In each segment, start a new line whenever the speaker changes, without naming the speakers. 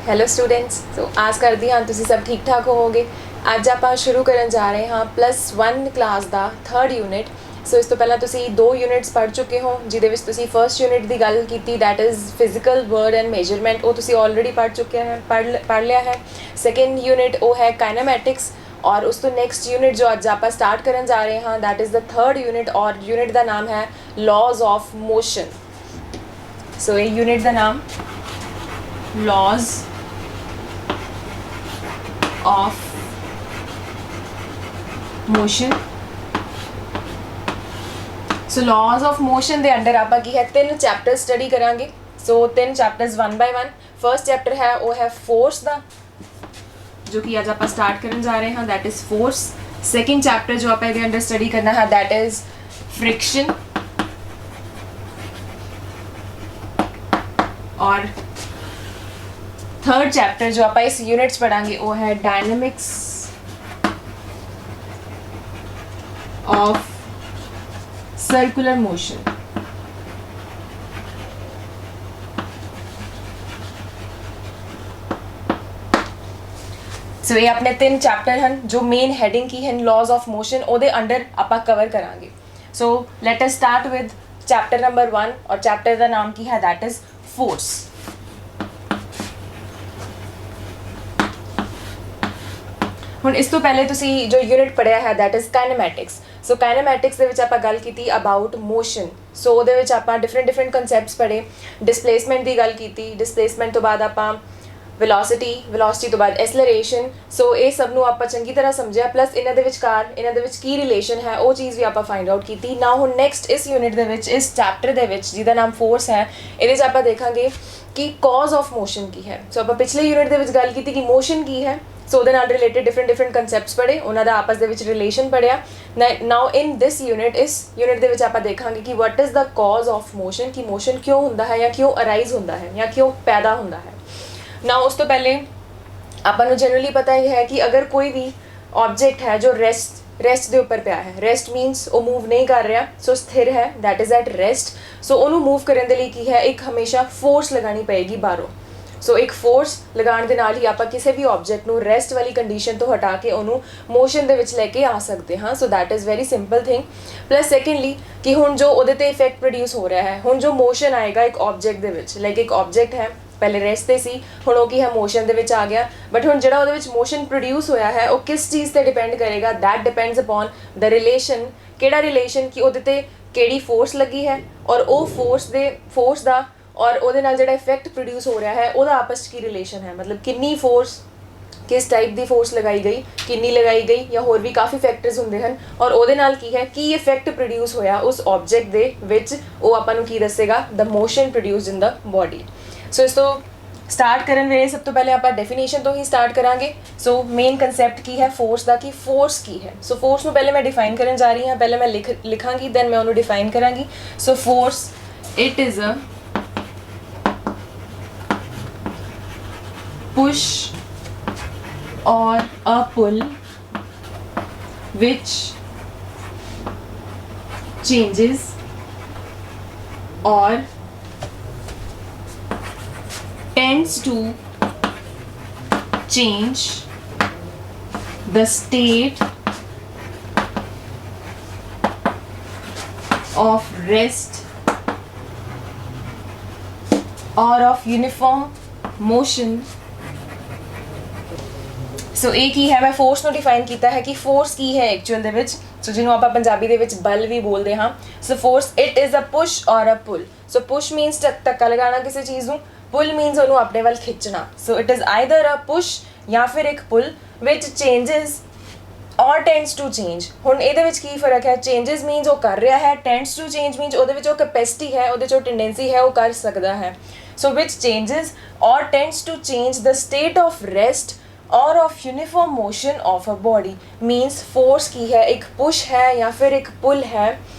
Hello students. ਸੋ ਆਸ ਕਰਦੀ ਹਾਂ ਤੁਸੀਂ ਸਭ ਠੀਕ ਠਾਕ ਹੋਵੋਗੇ। ਅੱਜ ਆਪਾਂ ਸ਼ੁਰੂ ਕਰਨ ਜਾ ਰਹੇ ਹਾਂ +1 ਕਲਾਸ ਦਾ 3rd ਯੂਨਿਟ। ਸੋ ਇਸ ਤੋਂ ਪਹਿਲਾਂ ਤੁਸੀਂ 2 ਯੂਨਿਟਸ ਪੜ੍ਹ ਚੁੱਕੇ ਹੋ, ਜਿਹਦੇ ਵਿੱਚ ਤੁਸੀਂ ਫਰਸਟ ਯੂਨਿਟ ਦੀ ਗੱਲ ਕੀਤੀ, that is physical world and measurement. ਉਹ ਤੁਸੀਂ ਆਲਰੇਡੀ ਪੜ੍ਹ ਲਿਆ ਹੈ। ਸੈਕਿੰਡ ਯੂਨਿਟ ਉਹ ਹੈ ਕਾਈਨੈਮੈਟਿਕਸ, ਔਰ ਉਸ ਤੋਂ ਨੈਕਸਟ ਯੂਨਿਟ ਜੋ ਅੱਜ ਆਪਾਂ ਸਟਾਰਟ ਕਰਨ ਜਾ ਰਹੇ ਹਾਂ, that is the 3rd unit, ਔਰ ਯੂਨਿਟ ਦਾ ਨਾਮ ਹੈ ਲਾਜ਼ ਆਫ ਮੋਸ਼ਨ। ਸੋ ਇਹ ਯੂਨਿਟ ਦਾ ਨਾਮ laws of motion। So laws of motion ਦੇ ਅੰਡਰ ਆਪਾਂ ਕੀ ਹੈ 3 ਚੈਪਟਰ ਸਟੱਡੀ ਕਰਾਂਗੇ। ਸੋ 3 ਚੈਪਟਰਸ 1 ਬਾਈ 1। ਫਰਸਟ ਚੈਪਟਰ ਹੈ ਉਹ ਹੈ ਫੋਰਸ ਦਾ, ਜੋ ਕਿ ਅੱਜ ਆਪਾਂ ਸਟਾਰਟ ਕਰਨ ਜਾ ਰਹੇ ਹਾਂ, that is force. Second chapter ਜੋ ਆਪਾਂ ਇਹਦੇ ਅੰਡਰ ਸਟੱਡੀ ਕਰਨਾ ਹੈ, ਦੈਟ ਇਜ਼ ਫ੍ਰਿਕਸ਼ਨ। और थर्ड चैप्टर जो आप इस यूनिट्स पढ़ांगे वो है डायनेमिक्स ऑफ सर्कुलर मोशन। सो ये अपने 3 चैप्टर हैं जो मेन हैडिंग की हैं लॉज ऑफ मोशन, ਉਹਦੇ अंडर ਆਪਾਂ कवर करांगे। So let us start with chapter number 1, और चैप्टर का नाम की है दैट इज फोर्स। ਹੁਣ ਇਸ ਤੋਂ ਪਹਿਲੇ ਤੁਸੀਂ ਜੋ ਯੂਨਿਟ ਪੜ੍ਹਿਆ ਹੈ ਦੈਟ ਇਜ਼ ਕਾਈਨੈਮੈਟਿਕਸ। ਸੋ ਕਾਈਨੈਮੈਟਿਕਸ ਦੇ ਵਿੱਚ ਆਪਾਂ ਗੱਲ ਕੀਤੀ ਅਬਾਊਟ ਮੋਸ਼ਨ। ਸੋ ਉਹਦੇ ਵਿੱਚ ਆਪਾਂ ਡਿਫਰੈਂਟ ਕਨਸੈਪਟਸ ਪੜ੍ਹੇ। ਡਿਸਪਲੇਸਮੈਂਟ ਦੀ ਗੱਲ ਕੀਤੀ, ਡਿਸਪਲੇਸਮੈਂਟ ਤੋਂ ਬਾਅਦ ਆਪਾਂ ਵੈਲੋਸਿਟੀ ਤੋਂ ਬਾਅਦ ਐਸਲਰੇਸ਼ਨ। ਸੋ ਇਹ ਸਭ ਨੂੰ ਆਪਾਂ ਚੰਗੀ ਤਰ੍ਹਾਂ ਸਮਝਿਆ, ਪਲੱਸ ਇਹਨਾਂ ਦੇ ਵਿੱਚ ਕੀ ਰਿਲੇਸ਼ਨ ਹੈ ਉਹ ਚੀਜ਼ ਵੀ ਆਪਾਂ ਫਾਈਂਡ ਆਊਟ ਕੀਤੀ। ਨਾ ਹੁਣ ਨੈਕਸਟ ਇਸ ਯੂਨਿਟ ਦੇ ਵਿੱਚ, ਇਸ ਚੈਪਟਰ ਦੇ ਵਿੱਚ ਜਿਹਦਾ ਨਾਮ ਫੋਰਸ ਹੈ, ਇਹਦੇ 'ਚ ਆਪਾਂ ਦੇਖਾਂਗੇ ਕਿ ਕਾਜ਼ ਆਫ ਮੋਸ਼ਨ ਕੀ ਹੈ। ਸੋ ਆਪਾਂ ਪਿਛਲੇ ਯੂਨਿਟ ਦੇ ਵਿੱਚ ਗੱਲ ਕੀਤੀ ਕਿ ਮੋਸ਼ਨ ਕੀ ਹੈ। ਸੋ ਉਹਦੇ ਨਾਲ ਰਿਲੇਟਡ ਡਿਫਰੈਂਟ ਕਨਸੈਪਟਸ ਪੜ੍ਹੇ, ਉਹਨਾਂ ਦਾ ਆਪਸ ਦੇ ਵਿੱਚ ਰਿਲੇਸ਼ਨ ਪੜ੍ਹਿਆ। ਨਾਓ ਇਨ ਦਿਸ ਯੂਨਿਟ, ਇਸ ਯੂਨਿਟ ਦੇ ਵਿੱਚ ਆਪਾਂ ਦੇਖਾਂਗੇ ਕਿ what is the cause of motion, ਕਿ ਮੋਸ਼ਨ ਕਿਉਂ ਹੁੰਦਾ ਹੈ ਜਾਂ ਕਿਉਂ ਅਰਾਈਜ਼ ਹੁੰਦਾ ਹੈ ਜਾਂ ਕਿਉਂ ਪੈਦਾ ਹੁੰਦਾ ਹੈ। ਨਾ ਉਸ ਤੋਂ ਪਹਿਲੇ ਆਪਾਂ ਨੂੰ ਜਨਰਲੀ ਪਤਾ ਹੀ ਹੈ ਕਿ ਅਗਰ ਕੋਈ ਵੀ ਆਬਜੈਕਟ ਹੈ ਜੋ ਰੈਸਟ ਦੇ ਉੱਪਰ ਪਿਆ ਹੈ, ਰੈਸਟ ਮੀਨਸ ਉਹ ਮੂਵ ਨਹੀਂ ਕਰ ਰਿਹਾ, ਸੋ ਸਥਿਰ ਹੈ, ਦੈਟ ਇਜ਼ ਐਟ ਰੈਸਟ। ਸੋ ਉਹਨੂੰ ਮੂਵ ਕਰਨ ਦੇ ਲਈ ਕੀ ਹੈ, ਇੱਕ ਹਮੇਸ਼ਾ ਫੋਰਸ ਲਗਾਉਣੀ ਪਏਗੀ ਬਾਹਰੋਂ। ਸੋ ਇੱਕ ਫੋਰਸ ਲਗਾਉਣ ਦੇ ਨਾਲ ਹੀ ਆਪਾਂ ਕਿਸੇ ਵੀ ਆਬਜੈਕਟ ਨੂੰ ਰੈਸਟ ਵਾਲੀ ਕੰਡੀਸ਼ਨ ਤੋਂ ਹਟਾ ਕੇ ਉਹਨੂੰ ਮੋਸ਼ਨ ਦੇ ਵਿੱਚ ਲੈ ਕੇ ਆ ਸਕਦੇ ਹਾਂ। So that is very simple thing. Plus secondly ਕਿ ਹੁਣ ਜੋ ਉਹਦੇ 'ਤੇ ਇਫੈਕਟ ਪ੍ਰੋਡਿਊਸ ਹੋ ਰਿਹਾ ਹੈ, ਹੁਣ ਜੋ ਮੋਸ਼ਨ ਆਏਗਾ ਇੱਕ ਆਬਜੈਕਟ ਦੇ ਵਿੱਚ, ਲਾਈਕ ਇੱਕ ਆਬਜੈਕਟ ਹੈ ਪਹਿਲੇ ਰੈਸਟ 'ਤੇ ਸੀ, ਹੁਣ ਉਹ ਕੀ ਹੈ ਮੋਸ਼ਨ ਦੇ ਵਿੱਚ ਆ ਗਿਆ। ਬਟ ਹੁਣ ਜਿਹੜਾ ਉਹਦੇ ਵਿੱਚ ਮੋਸ਼ਨ ਪ੍ਰੋਡਿਊਸ ਹੋਇਆ ਹੈ ਉਹ ਕਿਸ ਚੀਜ਼ 'ਤੇ ਡਿਪੈਂਡ ਕਰੇਗਾ, that depends upon the relation. ਕਿਹੜਾ ਰਿਲੇਸ਼ਨ, ਕਿ ਉਹਦੇ 'ਤੇ ਕਿਹੜੀ ਫੋਰਸ ਲੱਗੀ ਹੈ, ਔਰ ਉਹ ਫੋਰਸ ਦਾ ਔਰ ਉਹਦੇ ਨਾਲ ਜਿਹੜਾ ਇਫੈਕਟ ਪ੍ਰੋਡਿਊਸ ਹੋ ਰਿਹਾ ਹੈ ਉਹਦਾ ਆਪਸ 'ਚ ਕੀ ਰਿਲੇਸ਼ਨ ਹੈ। ਮਤਲਬ ਕਿੰਨੀ ਫੋਰਸ, ਕਿਸ ਟਾਈਪ ਦੀ ਫੋਰਸ ਲਗਾਈ ਗਈ, ਕਿੰਨੀ ਲਗਾਈ ਗਈ, ਜਾਂ ਹੋਰ ਵੀ ਕਾਫੀ ਫੈਕਟਰਸ ਹੁੰਦੇ ਹਨ, ਔਰ ਉਹਦੇ ਨਾਲ ਕੀ ਹੈ, ਕੀ ਇਫੈਕਟ ਪ੍ਰੋਡਿਊਸ ਹੋਇਆ ਉਸ ਆਬਜੈਕਟ ਦੇ ਵਿੱਚ, ਉਹ ਆਪਾਂ ਨੂੰ ਕੀ ਦੱਸੇਗਾ, ਦ ਮੋਸ਼ਨ ਪ੍ਰੋਡਿਊਸਡ ਇਨ ਦ ਬੋਡੀ। ਸੋ ਇਸ ਤੋਂ ਸਟਾਰਟ ਕਰਨ ਵੇਲੇ ਸਭ ਤੋਂ ਪਹਿਲੇ ਆਪਾਂ ਡੈਫੀਨੇਸ਼ਨ ਤੋਂ ਹੀ ਸਟਾਰਟ ਕਰਾਂਗੇ। ਸੋ ਮੇਨ ਕੰਸੈਪਟ ਕੀ ਹੈ ਫੋਰਸ ਦਾ, ਕਿ ਫੋਰਸ ਕੀ ਹੈ। ਸੋ ਫੋਰਸ ਨੂੰ ਪਹਿਲੇ ਮੈਂ ਡਿਫਾਈਨ ਕਰਨ ਜਾ ਰਹੀ ਹਾਂ, ਪਹਿਲੇ ਮੈਂ ਲਿਖਾਂਗੀ, ਦੈਨ ਮੈਂ ਉਹਨੂੰ ਡਿਫਾਈਨ ਕਰਾਂਗੀ। So force, it is a push or a pull which changes or tends to change the state of rest or of uniform motion। ਸੋ ਇਹ ਕੀ ਹੈ, ਮੈਂ ਫੋਰਸ ਨੂੰ ਡਿਫਾਈਨ ਕੀਤਾ ਹੈ ਕਿ ਫੋਰਸ ਕੀ ਹੈ ਐਕਚੁਅਲ ਦੇ ਵਿੱਚ। ਸੋ ਜਿਹਨੂੰ ਆਪਾਂ ਪੰਜਾਬੀ ਦੇ ਵਿੱਚ ਬਲ ਵੀ ਬੋਲਦੇ ਹਾਂ। So force, it is a push or a pull. So push means ਧੱਕਾ ਲਗਾਉਣਾ ਕਿਸੇ ਚੀਜ਼ ਨੂੰ, ਪੁੱਲ ਮੀਨਸ ਉਹਨੂੰ ਆਪਣੇ ਵੱਲ ਖਿੱਚਣਾ। So it is either a push ਜਾਂ ਫਿਰ ਇੱਕ ਪੁੱਲ ਵਿਚ changes or tends to change. ਹੁਣ ਇਹਦੇ ਵਿੱਚ ਕੀ ਫਰਕ ਹੈ, ਚੇਂਜਸ ਮੀਨਸ ਉਹ ਕਰ ਰਿਹਾ ਹੈ, ਟੈਂਡਸ ਟੂ ਚੇਂਜ ਮੀਨਸ ਉਹਦੇ ਵਿੱਚ ਉਹ ਕੈਪੈਸਿਟੀ ਹੈ, ਉਹਦੇ 'ਚ ਉਹ ਟੈਂਡੈਂਸੀ ਹੈ, ਉਹ ਕਰ ਸਕਦਾ ਹੈ। ਸੋ which changes or tends to change the state of rest or of uniform motion of a body. Means force की है एक पुश है या फिर एक पुल है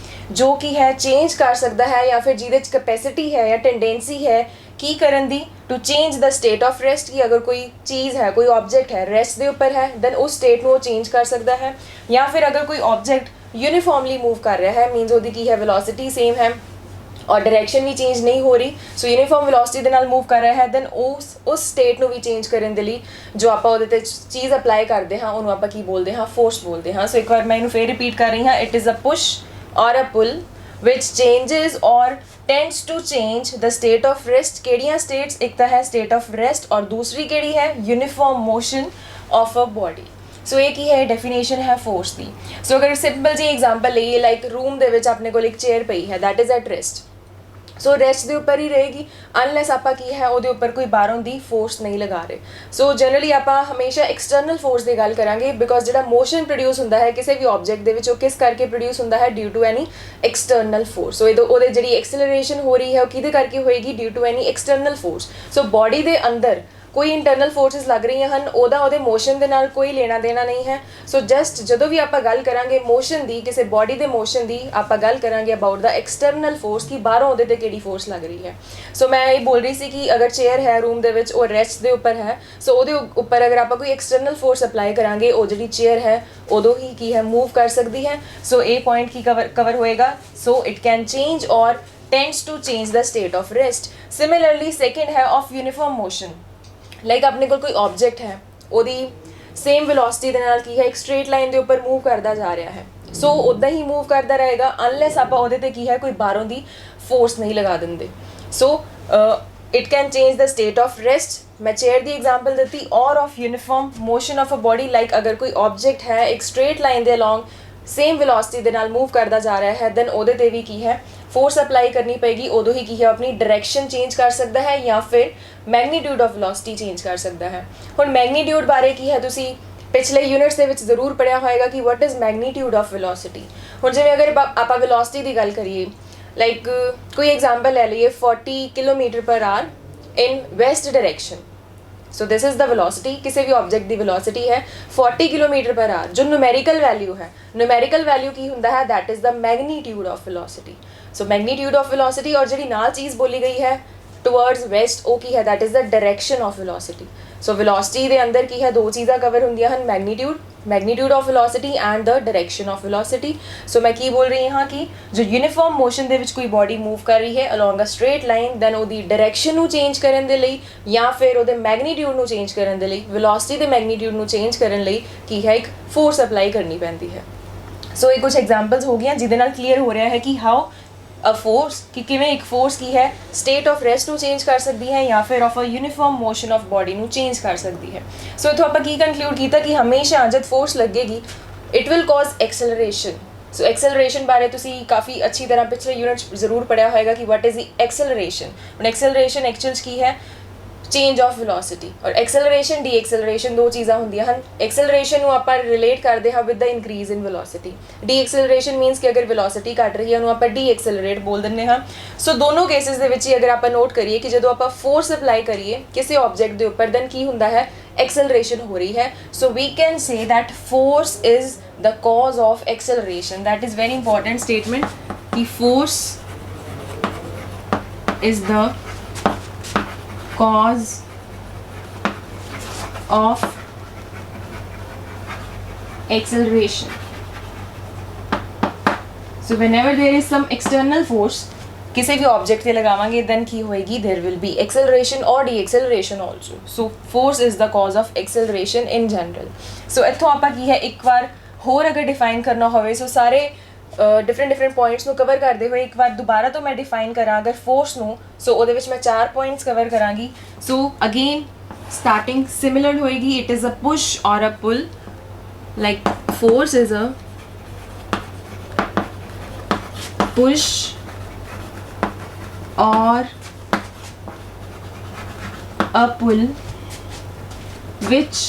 जो कि है चेंज कर सकता है, या फिर जिहदे च कैपेसिटी है या टेंडेंसी है की करन दी to change the state of rest. कि अगर कोई चीज़ है, कोई ऑब्जेक्ट है रेस्ट के उपर है, दैन उस स्टेट को चेंज कर सकता है। या फिर अगर कोई ऑब्जेक्ट यूनीफॉर्मली मूव कर रहा है, मीनस उसकी की है वेलोसिटी सेम है, और डायरैक्शन भी चेंज नहीं हो रही, सो यूਨੀਫਾਰਮ ਵੈਲੋਸਿਟੀ ਦੇ ਨਾਲ ਮੂਵ ਕਰ ਰਿਹਾ ਹੈ, ਦੈਨ ਉਸ ਸਟੇਟ ਨੂੰ ਵੀ ਚੇਂਜ ਕਰਨ ਦੇ ਲਈ ਜੋ ਆਪਾਂ ਉਹਦੇ ਤੇ ਚੀਜ਼ ਅਪਲਾਈ ਕਰਦੇ ਹਾਂ ਉਹਨੂੰ ਆਪਾਂ ਕੀ ਬੋਲਦੇ ਹਾਂ, ਫੋਰਸ ਬੋਲਦੇ ਹਾਂ। ਸੋ ਇੱਕ ਵਾਰ ਮੈਂ ਇਹਨੂੰ ਫੇਰ ਰਿਪੀਟ ਕਰ ਰਹੀ ਹਾਂ, it is a push or a pull which changes or tends to change the state of rest। ਕਿਹੜੀਆਂ states, ਇੱਕ ਤਾਂ ਹੈ state of rest ਔਰ ਦੂਸਰੀ ਕਿਹੜੀ ਹੈ, uniform motion of a body। ਸੋ ਇਹ ਕੀ ਹੈ, ਡੈਫੀਨੇਸ਼ਨ ਹੈ ਫੋਰਸ ਦੀ। ਸੋ ਅਗਰ ਸਿੰਪਲ ਜੀ ਐਗਜ਼ਾਮਪਲ ਲਈਏ, ਲਾਈਕ ਰੂਮ ਦੇ ਵਿੱਚ ਆਪਣੇ ਕੋਲ ਇੱਕ ਚੇਅਰ ਪਈ ਹੈ, that is at rest. So rest ਦੇ ਉੱਪਰ ਹੀ ਰਹੇਗੀ ਅਨਲੈਸ ਆਪਾਂ ਕੀ ਹੈ ਉਹਦੇ ਉੱਪਰ ਕੋਈ ਬਾਹਰੋਂ ਦੀ ਫੋਰਸ ਨਹੀਂ ਲਗਾ ਰਹੇ। ਸੋ ਜਨਰਲੀ ਆਪਾਂ ਹਮੇਸ਼ਾ ਐਕਸਟਰਨਲ ਫੋਰਸ ਦੀ ਗੱਲ ਕਰਾਂਗੇ, ਬਿਕੋਜ਼ ਜਿਹੜਾ ਮੋਸ਼ਨ ਪ੍ਰੋਡਿਊਸ ਹੁੰਦਾ ਹੈ ਕਿਸੇ ਵੀ ਆਬਜੈਕਟ ਦੇ ਵਿੱਚ ਉਹ ਕਿਸ ਕਰਕੇ ਪ੍ਰੋਡਿਊਸ ਹੁੰਦਾ ਹੈ, due to any external force. So ਉਹਦੇ ਜਿਹੜੀ ਐਕਸਲਰੇਸ਼ਨ ਹੋ ਰਹੀ ਹੈ ਉਹ ਕਿਹਦੇ ਕਰਕੇ ਹੋਏਗੀ, due to any external force. So body ਦੇ ਅੰਦਰ ਕੋਈ ਇੰਟਰਨਲ ਫੋਰਸਿਸ ਲੱਗ ਰਹੀਆਂ ਹਨ, ਉਹਦੇ ਮੋਸ਼ਨ ਦੇ ਨਾਲ ਕੋਈ ਲੈਣਾ ਦੇਣਾ ਨਹੀਂ ਹੈ। ਸੋ ਜਸਟ ਜਦੋਂ ਵੀ ਆਪਾਂ ਗੱਲ ਕਰਾਂਗੇ ਮੋਸ਼ਨ ਦੀ, ਕਿਸੇ ਬੋਡੀ ਦੇ ਮੋਸ਼ਨ ਦੀ, ਆਪਾਂ ਗੱਲ ਕਰਾਂਗੇ ਅਬਾਊਟ ਦਾ ਐਕਸਟਰਨਲ ਫੋਰਸ ਕਿ ਬਾਹਰੋਂ ਉਹਦੇ 'ਤੇ ਕਿਹੜੀ ਫੋਰਸ ਲੱਗ ਰਹੀ ਹੈ। ਸੋ ਮੈਂ ਇਹ ਬੋਲ ਰਹੀ ਸੀ ਕਿ ਅਗਰ ਚੇਅਰ ਹੈ ਰੂਮ ਦੇ ਵਿੱਚ, ਉਹ ਰੈਸਟ ਦੇ ਉੱਪਰ ਹੈ, ਸੋ ਉਹਦੇ ਉੱਪਰ ਅਗਰ ਆਪਾਂ ਕੋਈ ਐਕਸਟਰਨਲ ਫੋਰਸ ਅਪਲਾਈ ਕਰਾਂਗੇ ਉਹ ਜਿਹੜੀ ਚੇਅਰ ਹੈ ਉਦੋਂ ਹੀ ਕੀ ਹੈ, ਮੂਵ ਕਰ ਸਕਦੀ ਹੈ। ਸੋ ਇਹ ਪੁਆਇੰਟ ਕੀ ਕਵਰ ਹੋਏਗਾ, ਸੋ ਇਟ ਕੈਨ ਚੇਂਜ ਔਰ tends to change the state of rest। Similarly second ਹੈ of uniform motion। ਲਾਈਕ ਆਪਣੇ ਕੋਲ ਕੋਈ ਆਬਜੈਕਟ ਹੈ, ਉਹਦੀ ਸੇਮ ਵੈਲੋਸਿਟੀ ਦੇ ਨਾਲ ਕੀ ਹੈ, ਇੱਕ ਸਟ੍ਰੇਟ ਲਾਈਨ ਦੇ ਉੱਪਰ ਮੂਵ ਕਰਦਾ ਜਾ ਰਿਹਾ ਹੈ। ਸੋ ਉੱਦਾਂ ਹੀ ਮੂਵ ਕਰਦਾ ਰਹੇਗਾ ਅਨਲੈਸ ਆਪਾਂ ਉਹਦੇ 'ਤੇ ਕੀ ਹੈ ਕੋਈ ਬਾਹਰੋਂ ਦੀ ਫੋਰਸ ਨਹੀਂ ਲਗਾ ਦਿੰਦੇ। So it can change the state of rest. ਮੈਂ ਚੇਅਰ ਦੀ ਐਗਜ਼ਾਮਪਲ ਦਿੱਤੀ, or of uniform motion of a body. Like ਅਗਰ ਕੋਈ ਆਬਜੈਕਟ ਹੈ ਇੱਕ ਸਟ੍ਰੇਟ ਲਾਈਨ ਦੇ ਅਲੋਂਗ ਸੇਮ ਵੈਲੋਸਿਟੀ ਦੇ ਨਾਲ ਮੂਵ ਕਰਦਾ ਜਾ ਰਿਹਾ ਹੈ, ਦੈਨ ਉਹਦੇ 'ਤੇ ਵੀ ਕੀ ਹੈ ਫੋਰਸ ਅਪਲਾਈ ਕਰਨੀ ਪਏਗੀ। ਉਦੋਂ ਹੀ ਕੀ ਹੈ ਆਪਣੀ ਡਾਇਰੈਕਸ਼ਨ ਚੇਂਜ ਕਰ ਸਕਦਾ ਹੈ ਜਾਂ ਫਿਰ ਮੈਗਨੀਟਿਊਡ ਆਫ ਵੈਲੋਸਿਟੀ ਚੇਂਜ ਕਰ ਸਕਦਾ ਹੈ। ਹੁਣ ਮੈਗਨੀਟਿਊਡ ਬਾਰੇ ਕੀ ਹੈ, ਤੁਸੀਂ ਪਿਛਲੇ ਯੂਨਿਟਸ ਦੇ ਵਿੱਚ ਜ਼ਰੂਰ ਪੜ੍ਹਿਆ ਹੋਏਗਾ ਕਿ what is magnitude of velocity. ਹੁਣ ਜਿਵੇਂ ਅਗਰ ਆਪਾਂ ਵੈਲੋਸਿਟੀ ਦੀ ਗੱਲ ਕਰੀਏ, ਲਾਈਕ ਕੋਈ ਐਗਜ਼ਾਮਪਲ ਲੈ ਲਈਏ 40 ਕਿਲੋਮੀਟਰ ਪਰ are in West direction. So this is the velocity, ਕਿਸੇ ਵੀ ਆਬਜੈਕਟ ਦੀ ਵੈਲੋਸਿਟੀ ਹੈ 40 ਕਿਲੋਮੀਟਰ ਪਰ ਆਰ। ਜੋ ਨੂਮੈਰੀਕਲ ਵੈਲਿਊ ਹੈ, ਨੂਮੈਰੀਕਲ ਵੈਲਿਊ ਕੀ ਹੁੰਦਾ ਹੈ, that is the magnitude of velocity. So magnitude of velocity, ਔਰ ਜਿਹੜੀ ਨਾਲ ਚੀਜ਼ ਬੋਲੀ ਗਈ ਹੈ ਟੁਵਰਡਸ ਵੈਸਟ, ਉਹ ਕੀ ਹੈ, that is the direction of velocity. So velocity ਦੇ ਅੰਦਰ ਕੀ ਹੈ, ਦੋ ਚੀਜ਼ਾਂ ਕਵਰ ਹੁੰਦੀਆਂ ਹਨ, magnitude of velocity and the direction of velocity. So ਮੈਂ ਕੀ ਬੋਲ ਰਹੀ ਹਾਂ ਕਿ ਜੋ ਯੂਨੀਫਾਰਮ ਮੋਸ਼ਨ ਦੇ ਵਿੱਚ ਕੋਈ ਬੋਡੀ ਮੂਵ ਕਰ ਰਹੀ ਹੈ ਅਲੋਂਗ ਅ ਸਟ੍ਰੇਟ ਲਾਈਨ, ਦੈਨ ਉਹਦੀ ਡਾਇਰੈਕਸ਼ਨ ਨੂੰ ਚੇਂਜ ਕਰਨ ਦੇ ਲਈ ਜਾਂ ਫਿਰ ਉਹਦੇ ਮੈਗਨੀਟਿਊਡ ਨੂੰ ਚੇਂਜ ਕਰਨ ਦੇ ਲਈ, ਵੈਲੋਸਿਟੀ ਦੇ ਮੈਗਨੀਟਿਊਡ ਨੂੰ ਚੇਂਜ ਕਰਨ ਲਈ ਕੀ ਹੈ ਇੱਕ ਫੋਰਸ ਅਪਲਾਈ ਕਰਨੀ ਪੈਂਦੀ ਹੈ। ਸੋ ਇਹ ਕੁਝ ਐਗਜ਼ਾਮਪਲਸ ਹੋ ਗਈਆਂ ਜਿਹਦੇ ਨਾਲ ਕਲੀਅਰ ਹੋ ਰਿਹਾ ਹੈ ਕਿ ਹਾਊ ਅ ਫੋਰਸ, ਕਿ ਕਿਵੇਂ ਇੱਕ ਫੋਰਸ ਕੀ ਹੈ ਸਟੇਟ ਆਫ ਰੈਸਟ ਨੂੰ ਚੇਂਜ ਕਰ ਸਕਦੀ ਹੈ ਜਾਂ ਫਿਰ of a uniform motion of body ਨੂੰ ਚੇਂਜ ਕਰ ਸਕਦੀ ਹੈ। ਸੋ ਇੱਥੋਂ ਆਪਾਂ ਕੀ ਕਨਕਲੂਡ ਕੀਤਾ ਕਿ ਹਮੇਸ਼ਾ ਜਦ ਫੋਰਸ ਲੱਗੇਗੀ it will cause acceleration. So acceleration ਬਾਰੇ ਤੁਸੀਂ ਕਾਫੀ ਅੱਛੀ ਤਰ੍ਹਾਂ ਪਿਛਲੇ ਯੂਨਿਟ ਜ਼ਰੂਰ ਪੜ੍ਹਿਆ ਹੋਏਗਾ ਕਿ ਵਾਟ ਇਜ਼ ਦੀ ਐਕਸਲਰੇਸ਼ਨ। ਹੁਣ ਐਕਸਲਰੇਸ਼ਨ ਐਕਚੁਅਲ 'ਚ ਕੀ ਹੈ, ਚੇਂਜ ਆਫ ਵੈਲੋਸਿਟੀ, ਔਰ ਐਕਸਲਰੇਸ਼ਨ ਡੀ ਐਕਸਲਰੇਸ਼ਨ ਦੋ ਚੀਜ਼ਾਂ ਹੁੰਦੀਆਂ ਹਨ। ਐਕਸਲਰੇਸ਼ਨ ਨੂੰ ਆਪਾਂ ਰਿਲੇਟ ਕਰਦੇ ਹਾਂ with the increase in velocity. D acceleration means ਕਿ ਅਗਰ ਵੈਲੋਸਿਟੀ ਘਟ ਰਹੀ ਹੈ ਉਹਨੂੰ ਆਪਾਂ ਡੀ ਐਕਸਲਰੇਟ ਬੋਲ ਦਿੰਦੇ ਹਾਂ। ਸੋ ਦੋਨੋਂ ਕੇਸਿਸ ਦੇ ਵਿੱਚ ਹੀ ਅਗਰ ਆਪਾਂ ਨੋਟ ਕਰੀਏ ਕਿ ਜਦੋਂ ਆਪਾਂ ਫੋਰਸ ਅਪਲਾਈ ਕਰੀਏ ਕਿਸੇ ਆਬਜੈਕਟ ਦੇ ਉੱਪਰ, ਦੈਨ ਕੀ ਹੁੰਦਾ ਹੈ, ਐਕਸਲਰੇਸ਼ਨ ਹੋ ਰਹੀ ਹੈ। So we can say that force is the cause of acceleration. That is very important statement ਕਿ force is the cause of acceleration। So whenever there is some external force किसी भी object पे लगावांगे then की होएगी, there will be acceleration or deceleration also। So force is the cause of acceleration in general। So इत्थों आपां की है एक बार होर अगर डिफाइन करना होवे, सो सारे डिफरेंट पॉइंट्स ਨੂੰ ਕਵਰ ਕਰਦੇ ਹੋਏ ਇੱਕ ਵਾਰ ਦੁਬਾਰਾ ਤੋਂ ਮੈਂ ਡਿਫਾਈਨ ਕਰਾਂ ਅਗਰ ਫੋਰਸ ਨੂੰ, ਸੋ ਉਹਦੇ ਵਿੱਚ ਮੈਂ 4 ਪੁਆਇੰਟਸ ਕਵਰ ਕਰਾਂਗੀ। ਸੋ ਅਗੇਨ ਸਟਾਰਟਿੰਗ ਸਿਮਿਲਰ ਹੋਏਗੀ, it is a push or a pull. Like force is a push or a pull which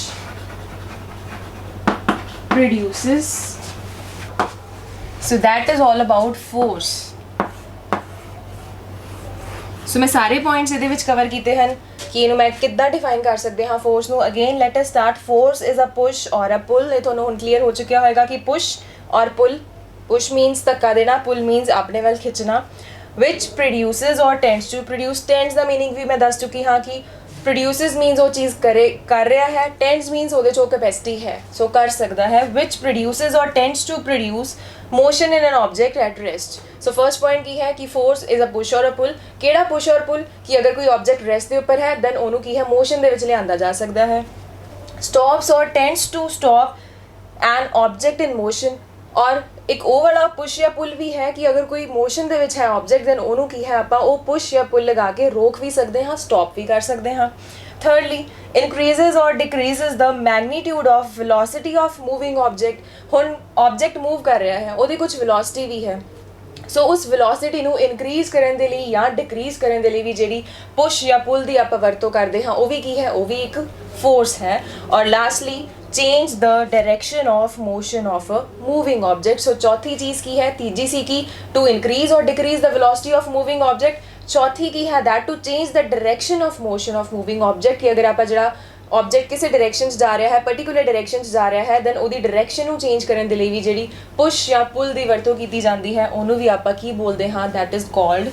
produces, so that is all about force। so मैं सारे points ਇਹਦੇ ਵਿੱਚ cover ਕੀਤੇ ਹਨ ਕਿ ਇਹਨੂੰ ਮੈਂ ਕਿੱਦਾਂ define ਕਰ ਸਕਦੇ ਹਾਂ force ਨੂੰ। again let us start। force is a push or a pull। ਇਹ ਤੁਹਾਨੂੰ ਹੁਣ clear ਹੋ ਚੁੱਕਿਆ ਹੋਏਗਾ ਕਿ push और pull, push means ਧੱਕਾ ਦੇਣਾ, pull means ਆਪਣੇ ਵੱਲ ਖਿੱਚਣਾ। which produces or tends to produce, tends the meaning ਵੀ ਮੈਂ ਦੱਸ ਚੁੱਕੀ ਹਾਂ ਕਿ produces means ਉਹ ਚੀਜ਼ ਕਰ ਰਿਹਾ ਹੈ, tends means ਉਹਦੇ 'ਚ ਉਹ capacity ਹੈ, ਸੋ ਕਰ ਸਕਦਾ ਹੈ। which produces or tends to produce motion in an object at rest. So first point की है कि फोर्स इज अ पुश और अ पुल। किहड़ा पुश और पुल कि अगर कोई ऑब्जेक्ट रेस्ट के उपर है दैन उन्होंने की है मोशन दे विच लिआंदा जा सकता है। स्टॉप्स और tends to stop an object in motion. और एक ਉਹ वाला पुश या पुल भी है कि अगर कोई मोशन ਦੇ ਵਿੱਚ है ऑब्जेक्ट दैन ਉਹਨੂੰ ਕੀ ਹੈ ਆਪਾਂ ਉਹ पुश या पुल लगा के रोक भी सकते हैं, स्टॉप भी कर सकते हैं। Thirdly, increases or decreases the magnitude of velocity of moving object। ਹੁਣ ऑब्जेक्ट मूव कर रहा है ਉਹਦੀ कुछ velocity भी है, सो उस वेलोसिटी ਨੂੰ ਇਨਕਰੀਜ਼ ਕਰਨ ਦੇ ਲਈ ਜਾਂ ਡਿਕਰੀਜ਼ ਕਰਨ ਦੇ ਲਈ ਵੀ ਜਿਹੜੀ ਪੁਸ਼ ਜਾਂ ਪੁਲ ਦੀ ਆਪਾਂ ਵਰਤੋਂ ਕਰਦੇ ਹਾਂ ਉਹ ਵੀ ਕੀ ਹੈ, ਉਹ ਵੀ ਇੱਕ ਫੋਰਸ ਹੈ। ਔਰ lastly change the direction of motion of a moving object. So चौथी चीज़ की है, तीजी सी की टू इंक्रीज और decrease the velocity of moving object. चौथी की है that to change the direction of motion of moving object कि अगर आप जरा ऑब्जेक्ट किसी डायरेक्शन जा रहा है, पर्टिकुलर डायरेक्शन जा रहा है दैन ਉਹਦੀ डायरेक्शन ਨੂੰ चेंज ਕਰਨ ਦੇ ਲਈ ਵੀ ਜਿਹੜੀ पुश ਜਾਂ पुल ਦੀ ਵਰਤੋਂ ਕੀਤੀ ਜਾਂਦੀ ਹੈ ਉਹਨੂੰ ਵੀ ਆਪਾਂ ਕੀ ਬੋਲਦੇ ਹਾਂ, दैट इज़ कॉल्ड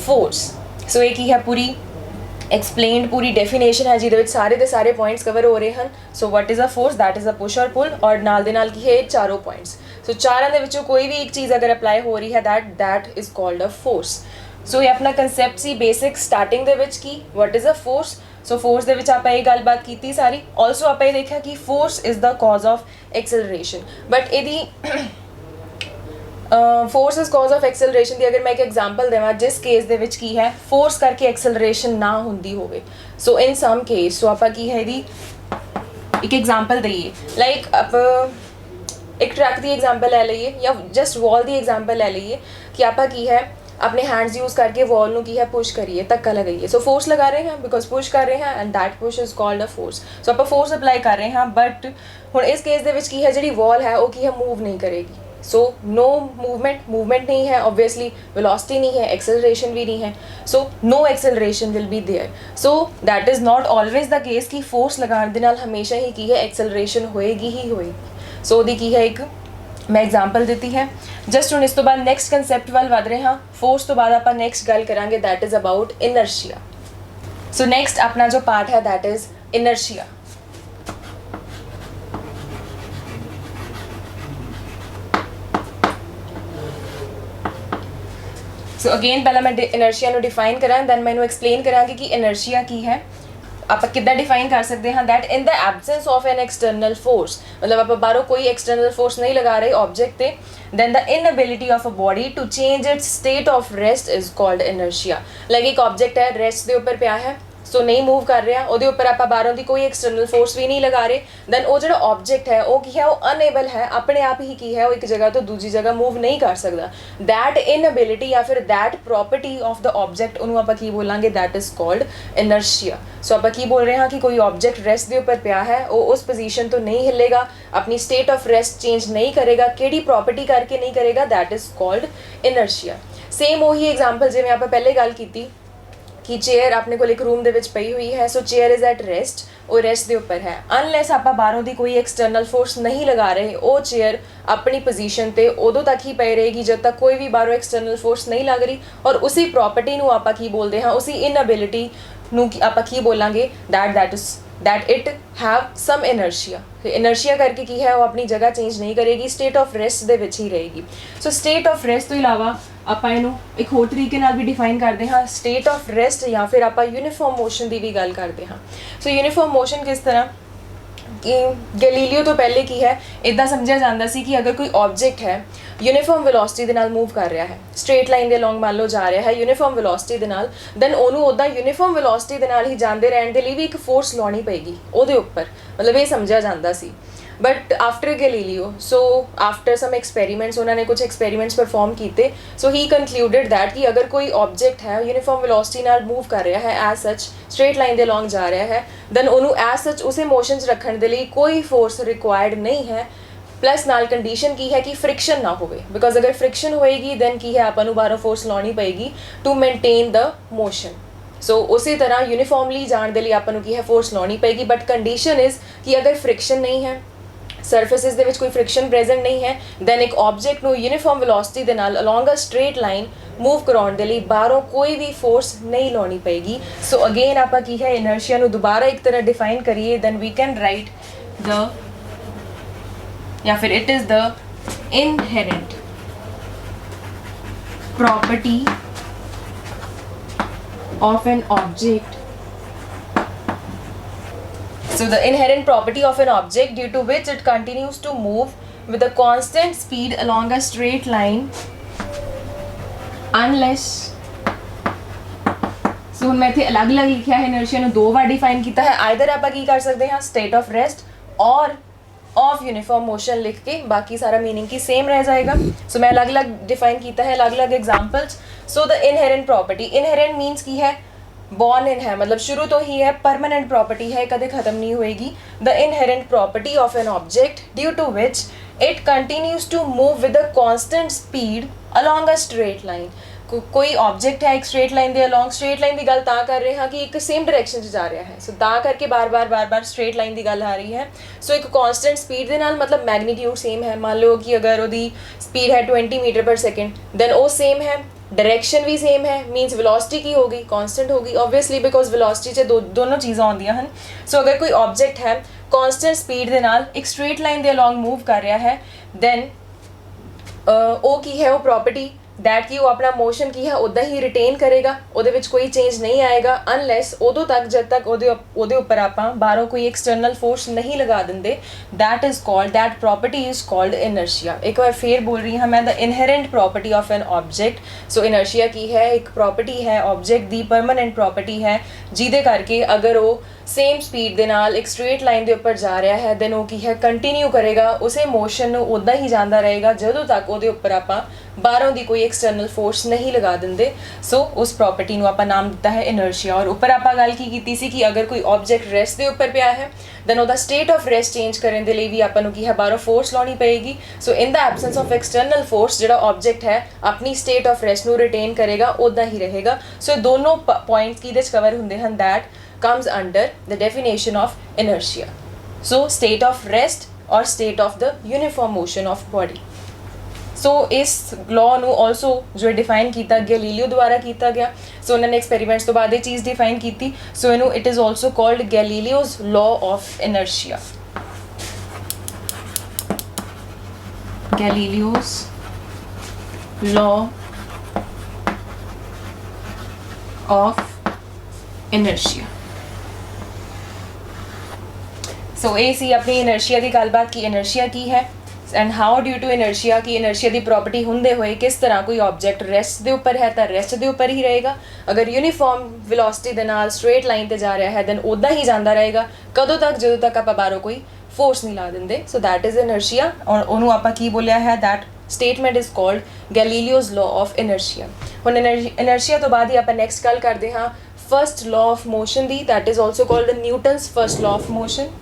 फोर्स। सो ਇਹ ਕੀ ਹੈ पूरी एक्सप्लेनड पूरी डेफिनेशन है जिहदे विच सारे दे सारे पॉइंट्स कवर हो रहे हैं। So what is a force, that is a push और पुल और नाल दे नाल की है चारों पॉइंट्स। सो चारों दे विचों कोई भी एक चीज़ अगर अप्लाई हो रही है that is called a force. So ये अपना कंसैप्ट सी बेसिक स्टार्टिंग दे विच की what is a force. So force दे विच आपां ये गलबात कीती सारी। ऑल्सो आपां ये देखा कि force is the cause of acceleration, but इहदी force is cause of acceleration की अगर मैं एक एग्जाम्पल देवां जिस केस दे विच की है फोर्स करके एक्सेलरेशन ना होंदी होवे, सो इन सम केस सो आपां की है दी एक एग्जाम्पल दईए, लाइक आप एक ट्रक की एग्जाम्पल ले लीए या जस्ट वॉल की एग्जाम्पल ले लीए कि आपां की है अपने हैंड्स यूज़ करके वॉल ਨੂੰ की है पुश करिए, धक्का लगाइए। सो फोर्स लगा रहे हैं बिकॉज पुश कर रहे हैं and that push is called a force. So आप फोर्स अप्लाई कर रहे हैं बट हुण इस केस दे विच की है जिहड़ी वॉल है वो की है मूव नहीं करेगी। सो नो मूवमेंट नहीं है, ऑब्वियसली वेलोसिटी नहीं है, एक्सेलरेशन भी नहीं है, so no acceleration will be there. So that is not always the case कि फोर्स लगाने दे नाल हमेशा ही की है एक्सेलरेशन होएगी ही होएगी। सो दी की है एक मैं एग्जाम्पल दी है। जस्ट हुण इस तो बाद नैक्सट कंसैप्ट वाल वध रहे हाँ। फोर्स तो बाद आपां नैक्सट गल करांगे that is about inertia. So next अपना जो पार्ट है that is inertia. So again पहला मैं इनर्शिया ਨੂੰ डिफाइन करा दैन मैं एक्सप्लेन करांगी कि इनर्शिया की है, आप किद्दां डिफाइन कर सकते हैं। That in the absence of an external force, मतलब आप बाहरों कोई एक्सटर्नल फोर्स नहीं लगा रहे ऑब्जेक्ट पे, then the inability of a body to change its state of rest is called inertia. Like एक ऑब्जेक्ट है रेस्ट के उपर पिया है, सो नहीं मूव कर रहा, ਉਹਦੇ ਉੱਪਰ ਆਪਾਂ ਬਾਹਰੋਂ ਦੀ ਕੋਈ एक्सटर्नल फोर्स भी नहीं लगा रहे, दैन ਉਹ ਜਿਹੜਾ ऑब्जेक्ट है वो की है वो अनेबल है अपने आप ही की है वो एक जगह तो दूसरी जगह मूव नहीं कर सकता। दैट इनएबिलिटी या फिर that property of the object ਉਹਨੂੰ ਆਪਾਂ ਕੀ ਬੋਲਾਂਗੇ, दैट इज़ कॉल्ड इनर्शिया। सो ਆਪਾਂ ਕੀ बोल रहे हैं कि कोई ऑब्जेक्ट रेस्ट के उपर पिया है वो उस पोजीशन तो नहीं हिलेगा, अपनी स्टेट ऑफ रेस्ट चेंज नहीं करेगा, किहड़ी प्रॉपर्टी करके नहीं करेगा, that is called inertia. Same वही एग्जाम्पल जिवें आपां पहले गल कीती कि चेयर अपने को एक रूम दे विच पई हुई है, सो चेयर इज़ एट रेस्ट, वो रेस्ट के उपर है, अनलैस आप बाहरों की कोई एक्सटर्नल फोर्स नहीं लगा रहे वो चेयर अपनी पोजीशन ते उदों तक ही पई रहेगी जब तक कोई भी बाहरों एक्सटर्नल फोर्स नहीं लग रही। और उसी प्रॉपर्टी नूं आपां की बोलते हैं, उसी इनएबिलिटी नूं आपां की बोलांगे, that it have some inertia. Inertia करके की है वो अपनी जगह चेंज नहीं करेगी, स्टेट ऑफ रेस्ट दे विच ही रहेगी। सो स्टेट ऑफ रेस्ट तो इलावा ਆਪਾਂ ਇਹਨੂੰ ਇੱਕ ਹੋਰ ਤਰੀਕੇ ਨਾਲ ਵੀ डिफाइन करते हाँ, स्टेट ऑफ रेस्ट या फिर आप यूनिफॉर्म मोशन की भी गल करते हाँ। सो यूनिफॉर्म मोशन किस तरह कि गैलीलियो तो पहले की है इदा समझा जाता सी कि अगर कोई ऑब्जेक्ट है यूनिफॉर्म वेलोसिटी के नाल मूव कर रहा है, स्ट्रेट लाइन के अलॉन्ग मान लो जा रहा है यूनिफॉर्म वेलोसिटी के नाल, दैन उन्होंने उदा यूनिफॉर्म वेलोसिटी के नाल ही जाते रहने के लिए भी एक फोर्स लानी पेगी ਉਹਦੇ ਉੱਪਰ, मतलब ये समझा जाता सी। But after Galileo, so after some experiments उन्होंने कुछ एक्सपेरीमेंट्स परफॉर्म किए, सो ही कंक्लूडिड दैट कि अगर कोई ऑब्जेक्ट है यूनिफॉर्म वेलोसिटी नाल मूव कर रहा है एज सच स्ट्रेट लाइन के अलॉन्ग जा रहा है, दैन उन्होंने एज सच उसे मोशन च रखने के लिए कोई फोर्स रिक्वायर्ड नहीं है। प्लस नाल कंडीशन की है कि फ्रिक्शन ना होवे, बिकॉज अगर फ्रिक्शन होएगी दैन की है आपां नूं बाहरों फोर्स लानी पेगी to maintain the motion. So उसी तरह यूनिफॉर्मली जाने के लिए आपां नूं की है फोर्स लानी पेगी, बट कंडीशन इज़ कि अगर फ्रिक्शन नहीं है, ਸਰਫੇਸਿਸ ਦੇ ਵਿੱਚ ਕੋਈ ਫ੍ਰਿਕਸ਼ਨ ਪ੍ਰੈਜ਼ੈਂਟ ਨਹੀਂ ਹੈ, ਦੈਨ ਇੱਕ ਆਬਜੈਕਟ ਨੂੰ ਯੂਨੀਫਾਰਮ ਵੈਲੋਸਿਟੀ ਦੇ ਨਾਲ ਅਲੋਂਗ ਅ ਸਟ੍ਰੇਟ ਲਾਈਨ मूव कराने के लिए बाहरों कोई भी फोर्स नहीं लानी पेगी। सो अगेन आप की है इनर्शिया नूं दोबारा एक तरह डिफाइन करिए, then we can write the या फिर it is the inherent property of an object. So the inherent property of an object due to which it continues to move with a constant speed along a straight line unless सो ਹੁਣ ਮੈਂ ਇੱਥੇ ਅਲੱਗ-ਅਲੱਗ ਲਿਖਿਆ ਹੈ ਇਨਰਸ਼ੀਆ ਨੂੰ ਦੋ ਵਾਰ define ਕੀਤਾ ਹੈ ਆਈਦਰ ਆਪਾਂ ਕੀ ਕਰ ਸਕਦੇ ਹਾਂ state of rest or of uniform motion लिख के बाकी सारा मीनिंग की सेम रह जाएगा सो मैं अलग अलग डिफाइन किया है अलग अलग examples so the inherent property inherent means की है बॉर्न इन है मतलब शुरू तो ही है परमानेंट प्रॉपर्टी है कदे ख़त्म नहीं होएगी the inherent property of an object due to which it continues to move with a constant speed along a straight line कोई ऑब्जेक्ट है एक स्ट्रेट लाइन ਦੇ ਅਲੋਂਗ ਸਟ੍ਰੇਟ ਲਾਈਨ ਦੀ ਗੱਲ ਤਾਂ ਕਰ ਰਹੇ ਹਾਂ ਕਿ ਇੱਕ ਸੇਮ ਡਾਇਰੈਕਸ਼ਨ 'ਚ ਜਾ ਰਿਹਾ ਹੈ ਸੋ ਤਾਂ ਕਰਕੇ ਬਾਰ-ਬਾਰ ਸਟ੍ਰੇਟ ਲਾਈਨ ਦੀ ਗੱਲ ਆ ਰਹੀ ਹੈ ਸੋ ਇੱਕ ਕਾਂਸਟੈਂਟ ਸਪੀਡ ਦੇ ਨਾਲ ਮਤਲਬ ਮੈਗਨੀਟਿਊਡ ਸੇਮ ਹੈ ਮੰਨ ਲਓ ਕਿ ਅਗਰ ਉਹਦੀ ਸਪੀਡ ਹੈ 20 ਮੀਟਰ ਪਰ ਸੈਕਿੰਡ ਦੈਨ ਉਹ ਸੇਮ ਹੈ डायरेक्शन भी सेम है मीन्स वेलोसिटी की होगी कांस्टेंट होगी ऑब्वियसली बिकॉज वेलोसिटी से दोनों चीज़ें आउंदियां हैं सो अगर कोई ऑब्जेक्ट है कांस्टेंट स्पीड के नाल एक स्ट्रेट लाइन के अलॉन्ग मूव कर रहा है दैन वो की है वो प्रॉपर्टी दैट कि वो अपना मोशन की है उदा ही रिटेन करेगा ਉਹਦੇ ਵਿੱਚ कोई चेंज नहीं आएगा अनलैस उदों तक जब तक ਉਹਦੇ ਉੱਪਰ ਆਪਾਂ ਬਾਹਰੋਂ ਕੋਈ एक्सटर्नल फोर्स नहीं लगा ਦਿੰਦੇ that is called that property is called inertia एक बार फिर बोल रही हाँ मैं the inherent property of an object so inertia की है एक प्रॉपर्टी है ऑब्जेक्ट दी परमानेंट प्रॉपर्टी है ਜਿਹਦੇ ਕਰਕੇ अगर वो सेम स्पीड ਦੇ ਨਾਲ एक स्ट्रेट लाइन ਦੇ ਉੱਪਰ ਜਾ ਰਿਹਾ ਹੈ ਦੈਨ ਉਹ ਕੀ ਹੈ ਕੰਟੀਨਿਊ ਕਰੇਗਾ ਉਸੇ ਮੋਸ਼ਨ ਨੂੰ ਉਦਾਂ ਹੀ ਜਾਂਦਾ ਰਹੇਗਾ ਜਦੋਂ ਤੱਕ ਉਹਦੇ ਉੱਪਰ ਆਪਾਂ ਬਾਹਰੋਂ ਦੀ ਕੋਈ एक्सटर्नल फोर्स नहीं लगा ਦਿੰਦੇ ਸੋ ਉਸ ਪ੍ਰੋਪਰਟੀ ਨੂੰ ਆਪਾਂ ਨਾਮ ਦਿੱਤਾ ਹੈ ਇਨਰਸ਼ੀਆ ਔਰ ਉੱਪਰ ਆਪਾਂ ਗੱਲ ਕੀ ਕੀਤੀ ਸੀ ਕਿ ਅਗਰ ਕੋਈ ਆਬਜੈਕਟ ਰੈਸਟ ਦੇ ਉੱਪਰ ਪਿਆ ਹੈ ਦੈਨ ਉਹਦਾ ਸਟੇਟ ਆਫ ਰੈਸਟ ਚੇਂਜ ਕਰਨ ਦੇ ਲਈ ਵੀ ਆਪਾਂ ਨੂੰ ਕੀ ਹੈ ਬਾਹਰੋਂ ਫੋਰਸ ਲਾਉਣੀ ਪਏਗੀ ਸੋ ਇਨ ਦਾ ਐਬਸੈਂਸ ਆਫ एक्सटर्नल फोर्स ਜਿਹੜਾ ਆਬਜੈਕਟ ਹੈ ਆਪਣੀ ਸਟੇਟ ਆਫ ਰੈਸਟ ਨੂੰ ਰਿਟੇਨ ਕਰੇਗਾ ਉਦਾਂ ਹੀ ਰਹੇਗਾ ਸੋ ਦੋਨੋਂ ਪੁਆਇੰਟਸ ਕਿਹਦੇ 'ਚ ਕਵਰ ਹੁੰਦੇ ਹਨ that comes under the definition of inertia so state of rest or state of the uniform motion of body so इस law ਨੂੰ also जो define ਕੀਤਾ ਗੈਲੀਲੀਓ ਦੁਆਰਾ ਕੀਤਾ ਗਿਆ so ਉਹਨਾਂ ਨੇ experiments ਤੋਂ ਬਾਅਦ ਇਹ ਚੀਜ਼ define ਕੀਤੀ so ਇਹਨੂੰ it is also called Galileo's law of inertia Galileo's law of inertia सो ये सी अपनी इनर्शिया की गलबात की इनर्शिया की है and how due to inertia की इनर्शिया की प्रॉपर्टी होंदे हुए किस तरह कोई ऑब्जेक्ट रेस्ट के उपर है तो रेस्ट के उपर ही रहेगा अगर यूनीफॉर्म वेलोसिटी के नाल स्ट्रेट लाइन पर जा रहा है दैन उदा ही जाता रहेगा कदों तक जो तक आप बाहरों कोई फोर्स नहीं ला देंगे सो दैट इज़ इनर्शिया और उन्होंने आप की बोलिया है that statement is called Galileo's law of inertia हुण इनर्शिया तो बाद ही आप नैक्सट गल करते हाँ फर्स्ट लॉ ऑफ मोशन की that is also called Newton's first law of motion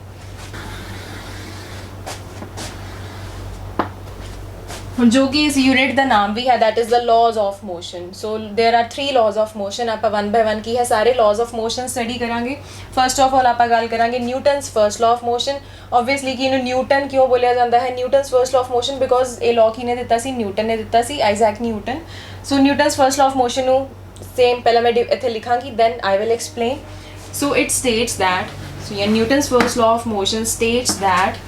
जो कि इस यूनिट का नाम भी है that is the laws of motion so there are 3 laws of motion आप 1 बाय 1 की है सारे लॉज ऑफ मोशन स्टडी करांगे फर्स्ट ऑफ ऑल आप गल करांगे Newton's first law of motion obviously कि इन्होंने न्यूटन क्यों बोलिया जाता है Newton's first law of motion because ये लॉ किने दिता सी न्यूटन ने दिता सी Isaac Newton so Newton's first law of motion same पहले मैं इत्थे लिखांगी then I will explain so it states that so ये Newton's first law of motion states that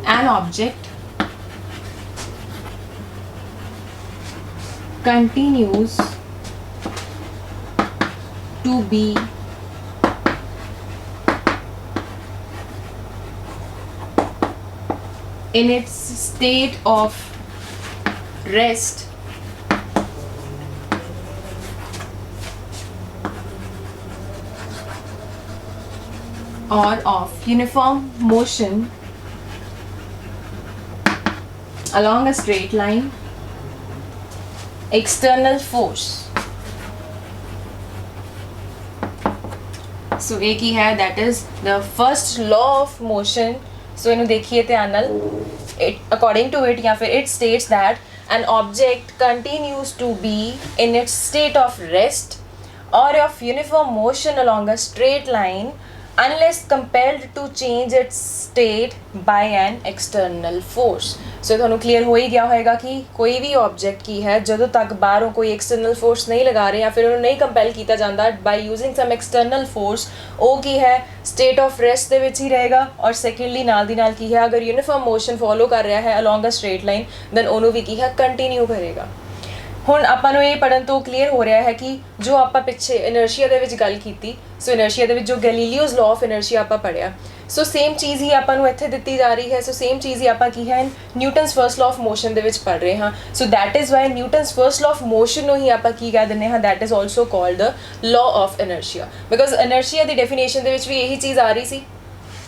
an object continues to be in its state of rest or of uniform motion along a straight line external force so एक ही है that is the first law of motion so इन्हें देखिए ध्यान नाल according to it या फिर it states that an object continues to be in its state of rest or of uniform motion along a straight line unless compelled to change its state by an external force। सो ਤੁਹਾਨੂੰ clear ਹੋ ਹੀ ਗਿਆ ਹੋਏਗਾ ਕਿ ਕੋਈ ਵੀ object ਕੀ ਹੈ ਜਦੋਂ ਤੱਕ ਬਾਹਰੋਂ ਕੋਈ ਐਕਸਟਰਨਲ ਫੋਰਸ ਨਹੀਂ ਲਗਾ ਰਹੇ ਜਾਂ ਫਿਰ ਉਹਨੂੰ ਨਹੀਂ ਕੰਪੈਲ ਕੀਤਾ ਜਾਂਦਾ ਬਾਈ ਯੂਜ਼ਿੰਗ ਸਮ ਐਕਸਟਰਨਲ ਫੋਰਸ, ਉਹ ਕੀ ਹੈ ਸਟੇਟ ਆਫ ਰੈਸਟ ਦੇ ਵਿੱਚ ਹੀ ਰਹੇਗਾ। ਔਰ ਸੈਕੰਡਲੀ ਨਾਲ ਦੀ ਨਾਲ ਕੀ ਹੈ ਅਗਰ ਯੂਨੀਫਾਰਮ ਮੋਸ਼ਨ ਫੋਲੋ ਕਰ ਰਿਹਾ ਹੈ ਅਲੋਂਗ ਅ ਸਟ੍ਰੇਟ ਲਾਈਨ ਦੈਨ ਉਹਨੂੰ ਵੀ ਕੀ ਹੈ ਕੰਟੀਨਿਊ ਕਰੇਗਾ। ਹੁਣ ਆਪਾਂ ਨੂੰ ਇਹ ਪੜ੍ਹਨ ਤੋਂ ਕਲੀਅਰ ਹੋ ਰਿਹਾ ਹੈ ਕਿ ਜੋ ਆਪਾਂ ਪਿੱਛੇ ਇਨਰਸ਼ੀਆ ਦੇ ਵਿੱਚ ਗੱਲ ਕੀਤੀ, ਸੋ ਇਨਰਸ਼ੀਆ ਦੇ ਵਿੱਚ ਜੋ ਗੈਲੀਲੀਓਜ਼ ਲਾਅ ਆਫ ਇਨਰਸ਼ੀਆ ਆਪਾਂ ਪੜ੍ਹਿਆ, ਸੋ ਸੇਮ ਚੀਜ਼ ਹੀ ਆਪਾਂ ਨੂੰ ਇੱਥੇ ਦਿੱਤੀ ਜਾ ਰਹੀ ਹੈ। ਸੋ ਸੇਮ ਚੀਜ਼ ਹੀ ਆਪਾਂ ਕੀ ਹੈ Newton's first law of motion ਦੇ ਵਿੱਚ ਪੜ੍ਹ ਰਹੇ ਹਾਂ। So that is why Newton's first law of motion ਨੂੰ ਹੀ ਆਪਾਂ ਕੀ ਕਹਿ ਦਿੰਦੇ ਹਾਂ, that is also called the law of inertia, because inertia ਦੀ ਡੈਫੀਨੇਸ਼ਨ ਦੇ ਵਿੱਚ ਵੀ ਇਹੀ ਚੀਜ਼ ਆ ਰਹੀ ਸੀ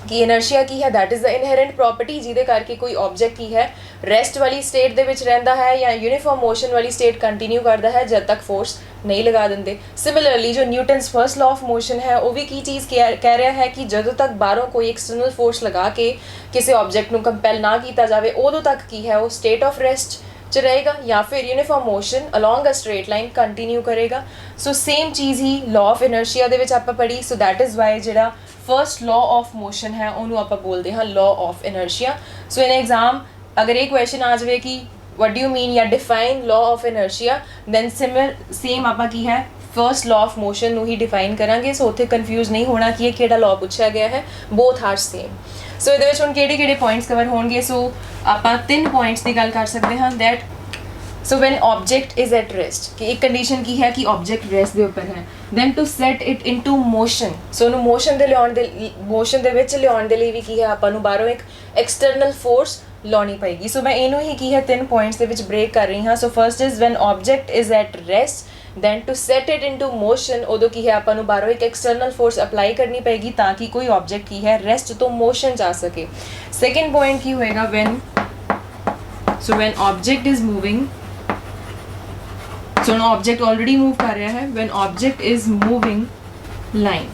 ਕਿ ਇਨਰਸ਼ੀਆ ਕੀ ਹੈ, ਦੈਟ ਇਜ਼ ਦ ਇਨਹੈਰੈਂਟ ਪ੍ਰੋਪਰਟੀ ਜਿਹਦੇ ਕਰਕੇ ਕੋਈ ਆਬਜੈਕਟ ਕੀ ਹੈ ਰੈਸਟ ਵਾਲੀ ਸਟੇਟ ਦੇ ਵਿੱਚ ਰਹਿੰਦਾ ਹੈ ਜਾਂ ਯੂਨੀਫਾਰਮ ਮੋਸ਼ਨ ਵਾਲੀ ਸਟੇਟ ਕੰਟੀਨਿਊ ਕਰਦਾ ਹੈ ਜਦ ਤੱਕ ਫੋਰਸ ਨਹੀਂ ਲਗਾ ਦਿੰਦੇ। ਸਿਮਿਲਰਲੀ ਜੋ Newton's first law of motion ਹੈ ਉਹ ਵੀ ਕੀ ਚੀਜ਼ ਕਹਿ ਰਿਹਾ ਹੈ ਕਿ ਜਦੋਂ ਤੱਕ ਬਾਹਰੋਂ ਕੋਈ ਐਕਸਟਰਨਲ ਫੋਰਸ ਲਗਾ ਕੇ ਕਿਸੇ ਆਬਜੈਕਟ ਨੂੰ ਕੰਪੈਲ ਨਾ ਕੀਤਾ ਜਾਵੇ ਉਦੋਂ ਤੱਕ ਕੀ ਹੈ ਉਹ ਸਟੇਟ ਆਫ ਰੈਸਟ 'ਚ ਰਹੇਗਾ ਜਾਂ ਫਿਰ ਯੂਨੀਫਾਰਮ ਮੋਸ਼ਨ ਅਲੋਂਗ ਅ ਸਟ੍ਰੇਟ ਲਾਈਨ ਕੰਟੀਨਿਊ ਕਰੇਗਾ। ਸੋ ਸੇਮ ਚੀਜ਼ ਹੀ ਲਾਅ ਆਫ ਇਨਰਸ਼ੀਆ ਦੇ ਵਿੱਚ ਆਪਾਂ ਪੜ੍ਹੀ। ਸੋ ਦੈਟ ਇਜ਼ ਵਾਈ ਜਿਹੜਾ ਫਰਸਟ ਲਾਅ ਆਫ ਮੋਸ਼ਨ ਹੈ ਉਹਨੂੰ ਆਪਾਂ ਬੋਲਦੇ ਹਾਂ law of inertia. So in exam ਅਗਰ ਇਹ ਕੁਐਸਚਨ ਆ ਜਾਵੇ ਕਿ what do you mean ਜਾਂ define law of inertia, then same ਆਪਾਂ ਕੀ ਹੈ ਫਰਸਟ ਲਾਅ ਆਫ ਮੋਸ਼ਨ ਨੂੰ ਹੀ ਡਿਫਾਈਨ ਕਰਾਂਗੇ। ਸੋ ਉੱਥੇ ਕਨਫਿਊਜ਼ ਨਹੀਂ ਹੋਣਾ ਕਿ ਇਹ ਕਿਹੜਾ ਲਾਅ ਪੁੱਛਿਆ ਗਿਆ ਹੈ, ਬੋਥ ਆਰ ਸੇਮ। ਸੋ ਇਹਦੇ ਵਿੱਚ ਹੁਣ ਕਿਹੜੇ ਪੁਆਇੰਟਸ ਕਵਰ ਹੋਣਗੇ, ਸੋ ਆਪਾਂ 3 ਪੁਆਇੰਟਸ ਦੀ ਗੱਲ ਕਰ ਸਕਦੇ ਹਾਂ। That so when object is at rest, ਕਿ ਇੱਕ ਕੰਡੀਸ਼ਨ ਕੀ ਹੈ ਕਿ ਆਬਜੈਕਟ ਰੈਸਟ ਦੇ ਉੱਪਰ ਹੈ, then to set it into motion, so ਉਹਨੂੰ ਮੋਸ਼ਨ ਦੇ ਵਿੱਚ ਲਿਆਉਣ ਦੇ ਲਈ ਵੀ ਕੀ ਹੈ ਆਪਾਂ ਨੂੰ ਬਾਹਰੋਂ ਇੱਕ ਐਕਸਟਰਨਲ ਫੋਰਸ ਲਾਉਣੀ ਪਏਗੀ। ਸੋ ਮੈਂ ਇਹਨੂੰ ਹੀ ਕੀ ਹੈ 3 ਪੁਆਇੰਟਸ ਦੇ ਵਿੱਚ ਬ੍ਰੇਕ ਕਰ ਰਹੀ ਹਾਂ। So first is when object is at rest, then to set it into motion, ਉਦੋਂ ਕੀ ਹੈ ਆਪਾਂ ਨੂੰ ਬਾਹਰੋਂ ਇੱਕ ਐਕਸਟਰਨਲ ਫੋਰਸ ਅਪਲਾਈ ਕਰਨੀ ਪਏਗੀ ਤਾਂ ਕਿ ਕੋਈ ਆਬਜੈਕਟ ਕੀ ਹੈ ਰੈਸਟ ਤੋਂ ਮੋਸ਼ਨ ਜਾ ਸਕੇ। ਸੈਕੰਡ ਪੁਆਇੰਟ ਕੀ ਹੋਏਗਾ when object is moving, so object already move ਕਰ ਰਿਹਾ ਹੈ, when object is moving line.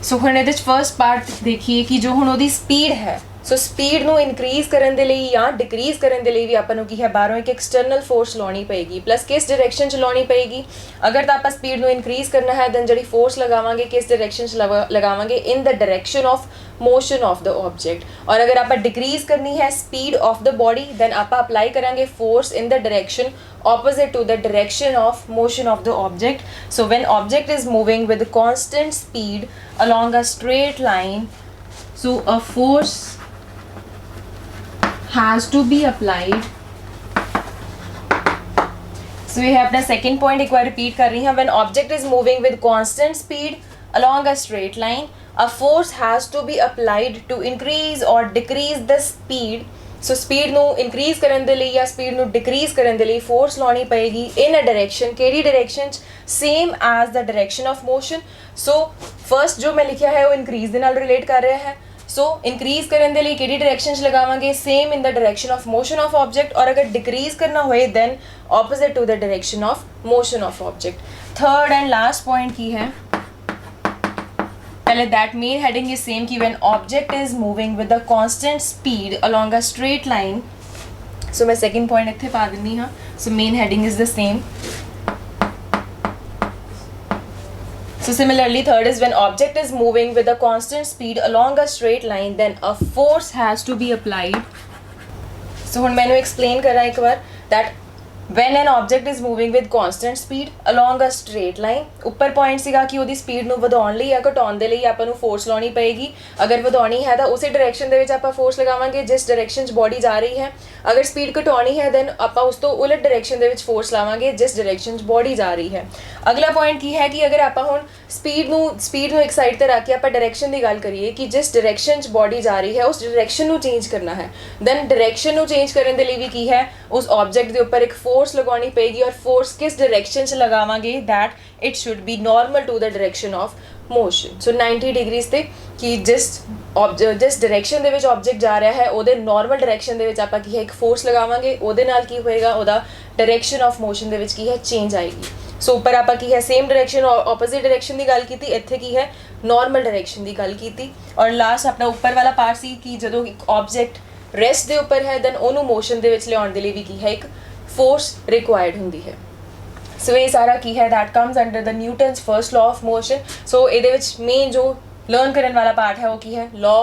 So ਹੁਣ ਇਹਦੇ 'ਚ ਫਰਸਟ ਪਾਰਟ ਦੇਖੀਏ ਕਿ ਜੋ ਹੁਣ ਉਹਦੀ ਸਪੀਡ ਹੈ, ਸੋ ਸਪੀਡ ਨੂੰ ਇਨਕਰੀਜ਼ ਕਰਨ ਦੇ ਲਈ ਜਾਂ ਡਿਕਰੀਜ਼ ਕਰਨ ਦੇ ਲਈ ਵੀ ਆਪਾਂ ਨੂੰ ਕੀ ਹੈ ਬਾਹਰੋਂ ਇੱਕ ਐਕਸਟਰਨਲ ਫੋਰਸ ਲਾਉਣੀ ਪਏਗੀ, ਪਲੱਸ ਕਿਸ ਡਾਇਰੈਕਸ਼ਨ 'ਚ ਲਾਉਣੀ ਪਏਗੀ। ਅਗਰ ਤਾਂ ਆਪਾਂ ਸਪੀਡ ਨੂੰ ਇਨਕਰੀਜ਼ ਕਰਨਾ ਹੈ ਦੈਨ ਜਿਹੜੀ ਫੋਰਸ ਲਗਾਵਾਂਗੇ ਕਿਸ ਡਾਇਰੈਕਸ਼ਨ 'ਚ ਲਗਾਵਾਂਗੇ, in the direction of motion of the object। और अगर आप डिक्रीज करनी है speed of the body then आप apply करेंगे force in the direction opposite to the direction of motion of the object। So when object is moving with constant speed along a straight line, so a force has to be applied। So ये है अपना second point, एक बार repeat कर रही हैं। When object is moving with constant speed along a straight line, a force has to be applied to increase or decrease the speed। So speed ਨੂੰ increase ਕਰਨ ਦੇ ਲਈ ਜਾਂ speed ਨੂੰ decrease ਕਰਨ ਦੇ ਲਈ force ਲਾਉਣੀ ਪਏਗੀ in a direction, ਕਿਹੜੀ direction 'ਚ, same as the direction of motion। So first ਜੋ ਮੈਂ ਲਿਖਿਆ ਹੈ ਉਹ increase ਦੇ ਨਾਲ relate ਕਰ ਰਿਹਾ ਹੈ। So increase ਕਰਨ ਦੇ ਲਈ ਕਿਹੜੀ direction 'ਚ ਲਗਾਵਾਂਗੇ, same in the direction of motion of object। और अगर decrease करना होए then opposite to the direction of motion of object। Third and last point की है, पहले that main heading is same कि when object is moving with a constant speed along a straight line। So मैं second point इत्थे पा दिन्नी हाँ। So main heading is the same। So similarly third is when object is moving with a constant speed along a straight line then a force has to be applied। So ਹੁਣ मैंने explain करा एक बार that when an object is moving with constant speed along a straight line, ਉੱਪਰ point ਸੀਗਾ ਕਿ ਉਹਦੀ speed ਨੂੰ ਵਧਾਉਣ ਲਈ ਜਾਂ ਘਟਾਉਣ ਦੇ ਲਈ ਆਪਾਂ ਨੂੰ ਫੋਰਸ ਲਾਉਣੀ ਪਏਗੀ। ਅਗਰ ਵਧਾਉਣੀ ਹੈ ਤਾਂ ਉਸੇ ਡਾਇਰੈਕਸ਼ਨ ਦੇ ਵਿੱਚ ਆਪਾਂ ਫੋਰਸ ਲਗਾਵਾਂਗੇ ਜਿਸ ਡਾਇਰੈਕਸ਼ਨ 'ਚ ਬੋਡੀ ਜਾ ਰਹੀ ਹੈ। ਅਗਰ ਸਪੀਡ ਘਟਾਉਣੀ ਹੈ ਦੈਨ ਆਪਾਂ ਉਸ ਤੋਂ ਉਲਟ ਡਾਇਰੈਕਸ਼ਨ ਦੇ ਵਿੱਚ ਫੋਰਸ ਲਾਵਾਂਗੇ ਜਿਸ ਡਾਇਰੈਕਸ਼ਨ 'ਚ ਬੋਡੀ ਜਾ ਰਹੀ ਹੈ। ਅਗਲਾ ਪੁਆਇੰਟ ਕੀ ਹੈ ਕਿ ਅਗਰ ਆਪਾਂ ਹੁਣ ਸਪੀਡ ਨੂੰ ਇੱਕ ਸਾਈਡ ਤੇ ਰੱਖ ਕੇ ਆਪਾਂ ਡਾਇਰੈਕਸ਼ਨ ਦੀ ਗੱਲ ਕਰੀਏ ਕਿ ਜਿਸ ਡਾਇਰੈਕਸ਼ਨ 'ਚ ਬੋਡੀ ਜਾ ਰਹੀ ਹੈ ਉਸ ਡਾਇਰੈਕਸ਼ਨ ਨੂੰ ਚੇਂਜ ਕਰਨਾ ਹੈ, ਦੈਨ ਡਾਇਰੈਕਸ਼ਨ ਨੂੰ ਚੇਂਜ ਕਰਨ ਦੇ ਲਈ ਵੀ ਕੀ ਹੈ ਉਸ ਆਬਜੈਕਟ ਦੇ ਉੱਪਰ ਇੱਕ ਫੋਰਸ ਲਗਾਉਣੀ ਪਏਗੀ। और फोर्स किस डायरेक्शन से लगावांगे, that it should be normal to the direction of motion. So 90 degrees ਤੇ ਕਿ ਜਿਸ ਡਾਇਰੈਕਸ਼ਨ ਦੇ ਵਿੱਚ ਆਬਜੈਕਟ ਜਾ ਰਿਹਾ ਹੈ ਉਹਦੇ ਨਾਰਮਲ ਡਾਇਰੈਕਸ਼ਨ ਦੇ ਵਿੱਚ ਆਪਾਂ ਕੀ ਹੈ ਇੱਕ ਫੋਰਸ ਲਗਾਵਾਂਗੇ, ਉਹਦੇ ਨਾਲ ਕੀ ਹੋਏਗਾ ਉਹਦਾ ਡਾਇਰੈਕਸ਼ਨ ਆਫ ਮੋਸ਼ਨ ਦੇ ਵਿੱਚ ਕੀ ਹੈ ਚੇਂਜ ਆਏਗੀ। ਸੋ ਉੱਪਰ ਆਪਾਂ ਕੀ ਹੈ ਸੇਮ ਡਾਇਰੈਕਸ਼ਨ ਆਪੋਜ਼ਿਟ ਡਾਇਰੈਕਸ਼ਨ ਦੀ ਗੱਲ ਕੀਤੀ, ਇੱਥੇ ਕੀ ਹੈ ਨਾਰਮਲ ਡਾਇਰੈਕਸ਼ਨ ਦੀ ਗੱਲ ਕੀਤੀ। ਔਰ ਲਾਸਟ ਆਪਣਾ ਉੱਪਰ ਵਾਲਾ ਪਾਰਟ ਸੀ ਕਿ ਜਦੋਂ ਇੱਕ ਆਬਜੈਕਟ ਰੈਸਟ ਦੇ ਉੱਪਰ ਹੈ ਦੈਨ ਉਹਨੂੰ ਮੋਸ਼ਨ ਦੇ ਵਿੱਚ ਲਿਆਉਣ ਦੇ ਲਈ ਵੀ ਕੀ ਹੈ ਇੱਕ ਫੋਰਸ ਰਿਕੁਆਇਰਡ ਹੁੰਦੀ ਹੈ। ਸੋ ਇਹ ਸਾਰਾ ਕੀ ਹੈ that comes under the Newton's first law of motion। ਸੋ ਇਹਦੇ ਵਿੱਚ ਮੇਨ ਜੋ ਲਰਨ ਕਰਨ ਵਾਲਾ ਪਾਰਟ ਹੈ ਉਹ ਕੀ ਹੈ, law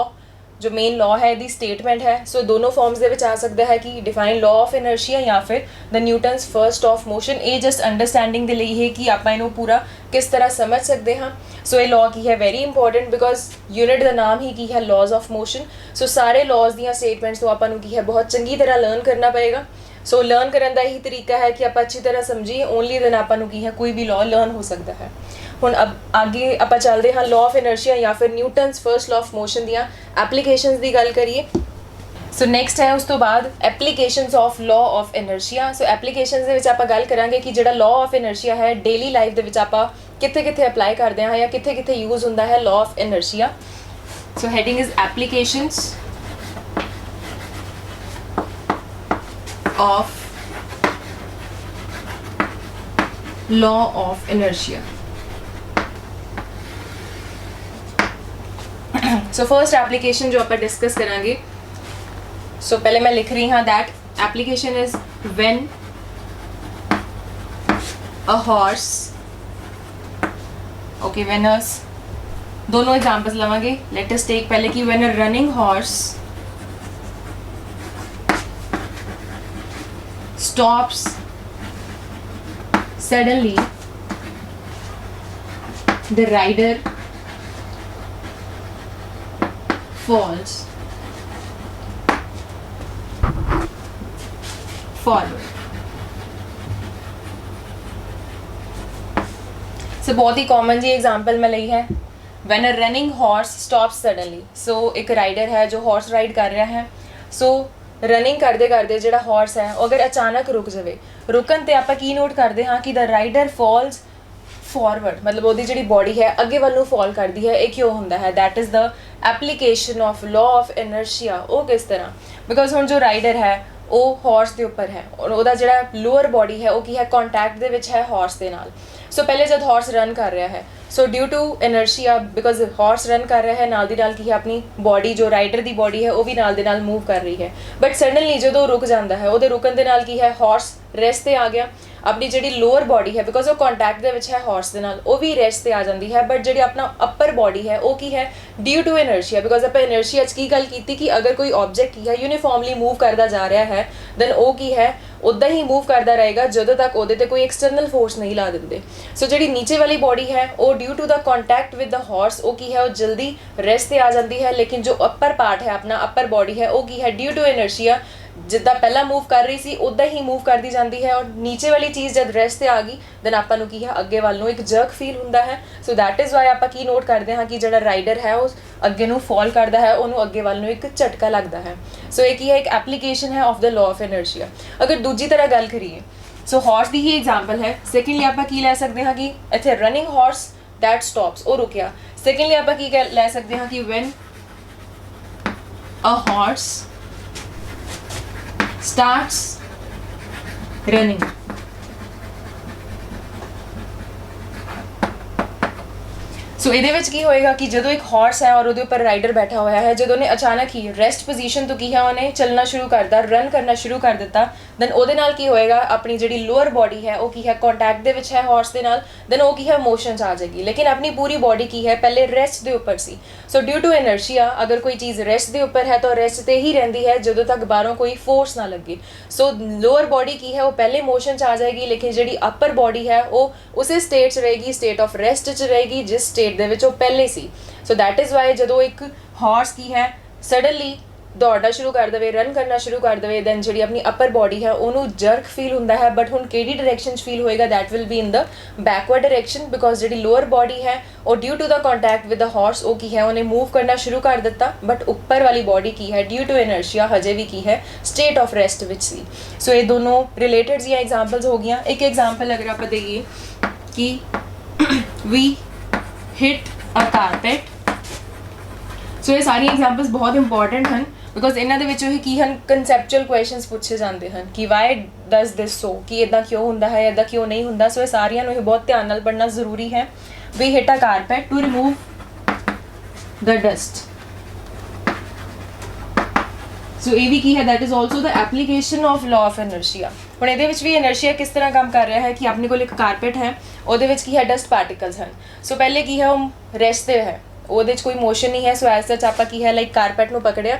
जो मेन लॉ है ਇਹਦੀ स्टेटमेंट है। सो दोनों फॉर्म्स ਦੇ ਵਿੱਚ ਆ ਸਕਦਾ ਹੈ ਕਿ डिफाइन लॉ ऑफ इनर्शिया या फिर the Newton's first of motion. ਇਹ जस्ट अंडरस्टैंडिंग ਦੇ ਲਈ ਹੈ ਕਿ ਆਪਾਂ ਇਹਨੂੰ ਪੂਰਾ ਕਿਸ ਤਰ੍ਹਾਂ ਸਮਝ ਸਕਦੇ ਹਾਂ। ਸੋ ਇਹ ਲॉ ਕੀ ਹੈ, ਵੈਰੀ ਇੰਪੋਰਟੈਂਟ ਬਿਕੋਜ਼ ਯੂਨਿਟ ਦਾ ਨਾਮ ਹੀ ਕੀ ਹੈ, ਲॉज ऑफ मोशन। ਸੋ ਸਾਰੇ ਲॉज ਦੀਆਂ ਸਟੇਟਮੈਂਟਸ ਤੋਂ ਆਪਾਂ ਨੂੰ ਕੀ ਹੈ ਬਹੁਤ ਚੰਗੀ ਤਰ੍ਹਾਂ ਲਰਨ ਕਰਨਾ ਪਏਗਾ। ਸੋ ਲਰਨ ਕਰਨ ਦਾ ਇਹੀ ਤਰੀਕਾ ਹੈ ਕਿ ਆਪਾਂ ਅੱਛੀ ਤਰ੍ਹਾਂ ਸਮਝੀਏ, ਓਨਲੀ ਦੈਨ ਆਪਾਂ ਨੂੰ ਕੀ ਹੈ ਕੋਈ ਵੀ ਲॉ ਲਰਨ ਹੋ ਸਕਦਾ ਹੈ। ਹੁਣ ਅੱਗੇ ਆਪਾਂ ਚੱਲਦੇ ਹਾਂ ਲॉ ਆਫ ਇਨਰਸ਼ੀਆ ਜਾਂ ਫਿਰ Newton's first law of motion ਦੀਆਂ ਐਪਲੀਕੇਸ਼ਨਸ ਦੀ ਗੱਲ ਕਰੀਏ। ਸੋ ਨੈਕਸਟ ਹੈ ਉਸ ਤੋਂ ਬਾਅਦ applications of law of inertia. So applications ਦੇ ਵਿੱਚ ਆਪਾਂ ਗੱਲ ਕਰਾਂਗੇ ਕਿ ਜਿਹੜਾ ਲॉ ਆਫ ਇਨਰਸ਼ੀਆ ਹੈ ਡੇਲੀ ਲਾਈਫ ਦੇ ਵਿੱਚ ਆਪਾਂ ਕਿੱਥੇ ਕਿੱਥੇ ਅਪਲਾਈ ਕਰਦੇ ਹਾਂ ਜਾਂ ਕਿੱਥੇ ਕਿੱਥੇ ਯੂਜ਼ ਹੁੰਦਾ ਹੈ law of inertia. So heading is applications of law of inertia। so first application जो अपन discuss करेंगे, so पहले मैं लिख रही हूँ that application is when a horse, okay, when a दोनों examples लवांगे। let us take पहले कि when a running horse stops suddenly, the rider falls forward। so बहुत ही कॉमन जी एग्जाम्पल में ली है when a running horse stops suddenly। so एक rider है जो horse ride कर रहा है। so ਰਨਿੰਗ ਕਰਦੇ ਕਰਦੇ ਜਿਹੜਾ ਹੌਰਸ ਹੈ ਉਹ ਅਗਰ ਅਚਾਨਕ ਰੁਕ ਜਾਵੇ, ਰੁਕਣ 'ਤੇ ਆਪਾਂ ਕੀ ਨੋਟ ਕਰਦੇ ਹਾਂ ਕਿ ਦ ਰਾਈਡਰ ਫਾਲਸ ਫਾਰਵਰਡ, ਮਤਲਬ ਉਹਦੀ ਜਿਹੜੀ ਬੋਡੀ ਹੈ ਅੱਗੇ ਵੱਲ ਨੂੰ ਫਾਲ ਕਰਦੀ ਹੈ। ਇਹ ਕਿਉਂ ਹੁੰਦਾ ਹੈ, that is the application of law of inertia. ਉਹ ਕਿਸ ਤਰ੍ਹਾਂ, ਬਿਕੋਜ਼ ਹੁਣ ਜੋ ਰਾਈਡਰ ਹੈ ਉਹ ਹੌਰਸ ਦੇ ਉੱਪਰ ਹੈ ਔਰ ਉਹਦਾ ਜਿਹੜਾ ਲੋਅਰ ਬੋਡੀ ਹੈ ਉਹ ਕੀ ਹੈ, ਕੰਟੈਕਟ ਦੇ ਵਿੱਚ ਹੈ ਹੌਰਸ ਦੇ ਨਾਲ। ਸੋ ਪਹਿਲੇ ਜਦ ਹੌਰਸ ਰਨ ਕਰ ਰਿਹਾ ਹੈ, so due to inertia, because horse run ਕਰ ਰਿਹਾ ਹੈ ਨਾਲ ਦੀ ਨਾਲ ਕੀ ਹੈ ਆਪਣੀ ਬੋਡੀ ਜੋ ਰਾਈਡਰ ਦੀ ਬੋਡੀ ਹੈ ਉਹ ਵੀ ਨਾਲ ਦੇ ਨਾਲ ਮੂਵ ਕਰ ਰਹੀ ਹੈ। ਬਟ ਸਡਨਲੀ ਜਦੋਂ ਰੁਕ ਜਾਂਦਾ ਹੈ, ਉਹਦੇ ਰੁਕਣ ਦੇ ਨਾਲ ਕੀ ਹੈ ਹੌਰਸ ਰੈਸਟ 'ਤੇ ਆ ਗਿਆ। ਆਪਣੀ ਜਿਹੜੀ ਲੋਅਰ ਬੋਡੀ ਹੈ ਬਿਕੋਜ਼ ਉਹ ਕੰਟੈਕਟ ਦੇ ਵਿੱਚ ਹੈ ਹੌਰਸ ਦੇ ਨਾਲ, ਉਹ ਵੀ ਰੈਸਟ 'ਤੇ ਆ ਜਾਂਦੀ ਹੈ। ਬਟ ਜਿਹੜੀ ਆਪਣਾ ਅੱਪਰ ਬੋਡੀ ਹੈ ਉਹ ਕੀ ਹੈ, ਡਿਊ ਟੂ ਇਨਰਸ਼ੀਆ, ਬਿਕੋਜ਼ ਆਪਾਂ ਇਨਰਸ਼ੀਆ 'ਚ ਕੀ ਗੱਲ ਕੀਤੀ ਕਿ ਅਗਰ ਕੋਈ ਆਬਜੈਕਟ ਕੀ ਹੈ ਯੂਨੀਫਾਰਮਲੀ ਮੂਵ ਕਰਦਾ ਜਾ ਰਿਹਾ ਹੈ ਦੈਨ ਉਹ ਕੀ ਹੈ ਉੱਦਾਂ ਹੀ ਮੂਵ ਕਰਦਾ ਰਹੇਗਾ ਜਦੋਂ ਤੱਕ ਉਹਦੇ 'ਤੇ ਕੋਈ ਐਕਸਟਰਨਲ ਫੋਰਸ ਨਹੀਂ ਲਾ ਦਿੰਦੇ। ਸੋ ਜਿਹੜੀ ਨੀਚੇ ਵਾਲੀ ਬੋਡੀ ਹੈ ਉਹ due to the contact with the horse ਉਹ ਕੀ ਹੈ ਉਹ ਜਲਦੀ ਰੈਸਟ 'ਤੇ ਆ ਜਾਂਦੀ ਹੈ। ਲੇਕਿਨ ਜੋ ਅੱਪਰ ਪਾਰਟ ਹੈ ਆਪਣਾ ਅੱਪਰ ਬੋਡੀ ਹੈ ਉਹ ਕੀ ਹੈ, ਡਿਊ ਟੂ ਇਨਰਸ਼ੀਆ ਜਿੱਦਾਂ ਪਹਿਲਾਂ ਮੂਵ ਕਰ ਰਹੀ ਸੀ ਉੱਦਾਂ ਹੀ ਮੂਵ ਕਰਦੀ ਜਾਂਦੀ ਹੈ। ਔਰ ਨੀਚੇ ਵਾਲੀ ਚੀਜ਼ ਜਦ ਰੈਸਟ 'ਤੇ ਆ ਗਈ ਦੈਨ ਆਪਾਂ ਨੂੰ ਕੀ ਹੈ ਅੱਗੇ ਵੱਲ ਨੂੰ ਇੱਕ ਜਰਕ ਫੀਲ ਹੁੰਦਾ ਹੈ। ਸੋ ਦੈਟ ਇਜ਼ ਵਾਈ ਆਪਾਂ ਕੀ ਨੋਟ ਕਰਦੇ ਹਾਂ ਕਿ ਜਿਹੜਾ ਰਾਈਡਰ ਹੈ ਉਹ ਅੱਗੇ ਨੂੰ ਫਾਲ ਕਰਦਾ ਹੈ, ਉਹਨੂੰ ਅੱਗੇ ਵੱਲ ਨੂੰ ਇੱਕ ਝਟਕਾ ਲੱਗਦਾ ਹੈ। ਸੋ ਇਹ ਕੀ ਹੈ, ਇੱਕ ਐਪਲੀਕੇਸ਼ਨ ਹੈ ਆਫ ਦ ਲਾਅ ਆਫ ਇਨਰਸ਼ੀਆ। ਅਗਰ ਦੂਜੀ ਤਰ੍ਹਾਂ ਗੱਲ ਕਰੀਏ, ਸੋ ਹੌਰਸ ਦੀ ਹੀ ਐਗਜ਼ਾਮਪਲ ਹੈ। ਸੈਕਿੰਡਲੀ ਆਪਾਂ ਕੀ ਲੈ ਸਕਦੇ ਹਾਂ ਕਿ ਇੱਥੇ ਰਨਿੰਗ ਹੌਰਸ ਦੈਟ ਸਟਾਪਸ, ਉਹ ਰੁਕਿਆ। ਸੈਕਿੰਡਲੀ ਆਪਾਂ ਕੀ ਲੈ ਸਕਦੇ ਹਾਂ ਕਿ when a horse starts running। ਸੋ ਇਹਦੇ ਵਿੱਚ ਕੀ ਹੋਏਗਾ ਕਿ ਜਦੋਂ ਇੱਕ ਹੌਰਸ ਹੈ ਔਰ ਉਹਦੇ ਉੱਪਰ ਰਾਈਡਰ ਬੈਠਾ ਹੋਇਆ ਹੈ, ਜਦੋਂ ਉਹਨੇ ਅਚਾਨਕ ਹੀ ਰੈਸਟ ਪੋਜੀਸ਼ਨ ਤੋਂ ਕੀ ਹੈ ਉਹਨੇ ਚੱਲਣਾ ਸ਼ੁਰੂ ਕਰਦਾ, ਰਨ ਕਰਨਾ ਸ਼ੁਰੂ ਕਰ ਦਿੱਤਾ, ਦੈਨ ਉਹਦੇ ਨਾਲ ਕੀ ਹੋਏਗਾ ਆਪਣੀ ਜਿਹੜੀ ਲੋਅਰ ਬੋਡੀ ਹੈ ਉਹ ਕੀ ਹੈ ਕੰਟੈਕਟ ਦੇ ਵਿੱਚ ਹੈ ਹੌਰਸ ਦੇ ਨਾਲ, ਦੈਨ ਉਹ ਕੀ ਹੈ ਮੋਸ਼ਨ 'ਚ ਆ ਜਾਏਗੀ। ਲੇਕਿਨ ਆਪਣੀ ਪੂਰੀ ਬੋਡੀ ਕੀ ਹੈ ਪਹਿਲੇ ਰੈਸਟ ਦੇ ਉੱਪਰ ਸੀ। ਸੋ ਡਿਊ ਟੂ ਇਨਰਸ਼ੀਆ ਅਗਰ ਕੋਈ ਚੀਜ਼ ਰੈਸਟ ਦੇ ਉੱਪਰ ਹੈ ਤਾਂ ਰੈਸਟ 'ਤੇ ਹੀ ਰਹਿੰਦੀ ਹੈ ਜਦੋਂ ਤੱਕ ਬਾਹਰੋਂ ਕੋਈ ਫੋਰਸ ਨਾ ਲੱਗੇ। ਸੋ ਲੋਅਰ ਬੋਡੀ ਕੀ ਹੈ ਉਹ ਪਹਿਲੇ ਮੋਸ਼ਨ 'ਚ ਆ ਜਾਏਗੀ, ਲੇਕਿਨ ਜਿਹੜੀ ਅੱਪਰ ਬੋਡੀ ਹੈ ਉਹ ਉਸੇ ਸਟੇਟ 'ਚ ਰਹੇਗੀ, ਸਟੇਟ ਆਫ ਰੈਸਟ 'ਚ ਰਹੇਗੀ ਜਿਸ ਸਟੇਟ ਦੇ ਵਿੱਚ ਉਹ ਪਹਿਲੇ ਸੀ। ਸੋ ਦੈਟ ਇਜ਼ ਵਾਈ ਜਦੋਂ ਇੱਕ ਹੌਰਸ ਕੀ ਹੈ ਸਡਨਲੀ ਦੌੜਨਾ ਸ਼ੁਰੂ ਕਰ ਦੇਵੇ, ਰਨ ਕਰਨਾ ਸ਼ੁਰੂ ਕਰ ਦੇਵੇ, ਦੈਨ ਜਿਹੜੀ ਆਪਣੀ ਅੱਪਰ ਬੋਡੀ ਹੈ ਉਹਨੂੰ ਜਰਕ ਫੀਲ ਹੁੰਦਾ ਹੈ। ਬਟ ਹੁਣ ਕਿਹੜੀ ਡਾਇਰੈਕਸ਼ਨ 'ਚ ਫੀਲ ਹੋਏਗਾ, that will be in the backward direction, because ਜਿਹੜੀ ਲੋਅਰ ਬੋਡੀ ਹੈ ਉਹ due to the contact with the horse ਉਹ ਕੀ ਹੈ ਉਹਨੇ ਮੂਵ ਕਰਨਾ ਸ਼ੁਰੂ ਕਰ ਦਿੱਤਾ। ਬਟ ਉੱਪਰ ਵਾਲੀ ਬੋਡੀ ਕੀ ਹੈ ਡਿਊ ਟੂ ਇਨਰਸ਼ੀਆ ਹਜੇ ਵੀ ਕੀ ਹੈ ਸਟੇਟ ਆਫ ਰੈਸਟ ਵਿੱਚ ਸੀ। ਸੋ ਇਹ ਦੋਨੋਂ ਰਿਲੇਟਡ ਜਿਹੀਆਂ ਐਗਜ਼ਾਮਪਲਸ ਹੋ ਗਈਆਂ। ਇੱਕ ਐਗਜ਼ਾਮਪਲ ਅਗਰ ਆਪਾਂ ਦੇਈਏ ਕਿ ਵੀ ਹਿਟ ਅ ਕਾਰਪੈਟ। ਸੋ ਇਹ ਸਾਰੀ ਐਗਜ਼ਾਮਪਲਸ ਬਹੁਤ ਇੰਪੋਰਟੈਂਟ ਹਨ ਬਿਕੋਜ਼ ਇਹਨਾਂ ਦੇ ਵਿੱਚੋਂ ਹੀ ਕੀ ਹਨ ਕਨਸੈਪਚੁਅਲ ਕੁਐਸਚਨਸ ਪੁੱਛੇ ਜਾਂਦੇ ਹਨ ਕਿ ਵਾਈ ਡਸ ਦਿਸ ਸੋ, ਕਿ ਇੱਦਾਂ ਕਿਉਂ ਹੁੰਦਾ ਹੈ, ਇੱਦਾਂ ਕਿਉਂ ਨਹੀਂ ਹੁੰਦਾ। ਸੋ ਇਹ ਸਾਰੀਆਂ ਨੂੰ ਇਹ ਬਹੁਤ ਧਿਆਨ ਨਾਲ ਪੜ੍ਹਨਾ ਜ਼ਰੂਰੀ ਹੈ। We hit a carpet to remove the dust. So ਇਹ ਵੀ ਕੀ ਹੈ that is also the application of law of inertia. ਹੁਣ ਇਹਦੇ ਵਿੱਚ ਵੀ ਇਨਰਸ਼ੀਆ ਕਿਸ ਤਰ੍ਹਾਂ ਕੰਮ ਕਰ ਰਿਹਾ ਹੈ ਕਿ ਆਪਣੇ ਕੋਲ ਇੱਕ ਕਾਰਪੇਟ ਹੈ, ਉਹਦੇ ਵਿੱਚ ਕੀ ਹੈ ਡਸਟ ਪਾਰਟੀਕਲਸ ਹਨ। ਸੋ ਪਹਿਲੇ ਕੀ ਹੈ ਉਹ ਰੈਸਟ 'ਤੇ ਹੈ, ਉਹਦੇ 'ਚ ਕੋਈ ਮੋਸ਼ਨ ਨਹੀਂ ਹੈ। ਸੋ ਐਜ਼ ਸੱਚ ਆਪਾਂ ਕੀ ਹੈ ਲਾਈਕ ਕਾਰਪੇਟ ਨੂੰ ਪਕੜਿਆ,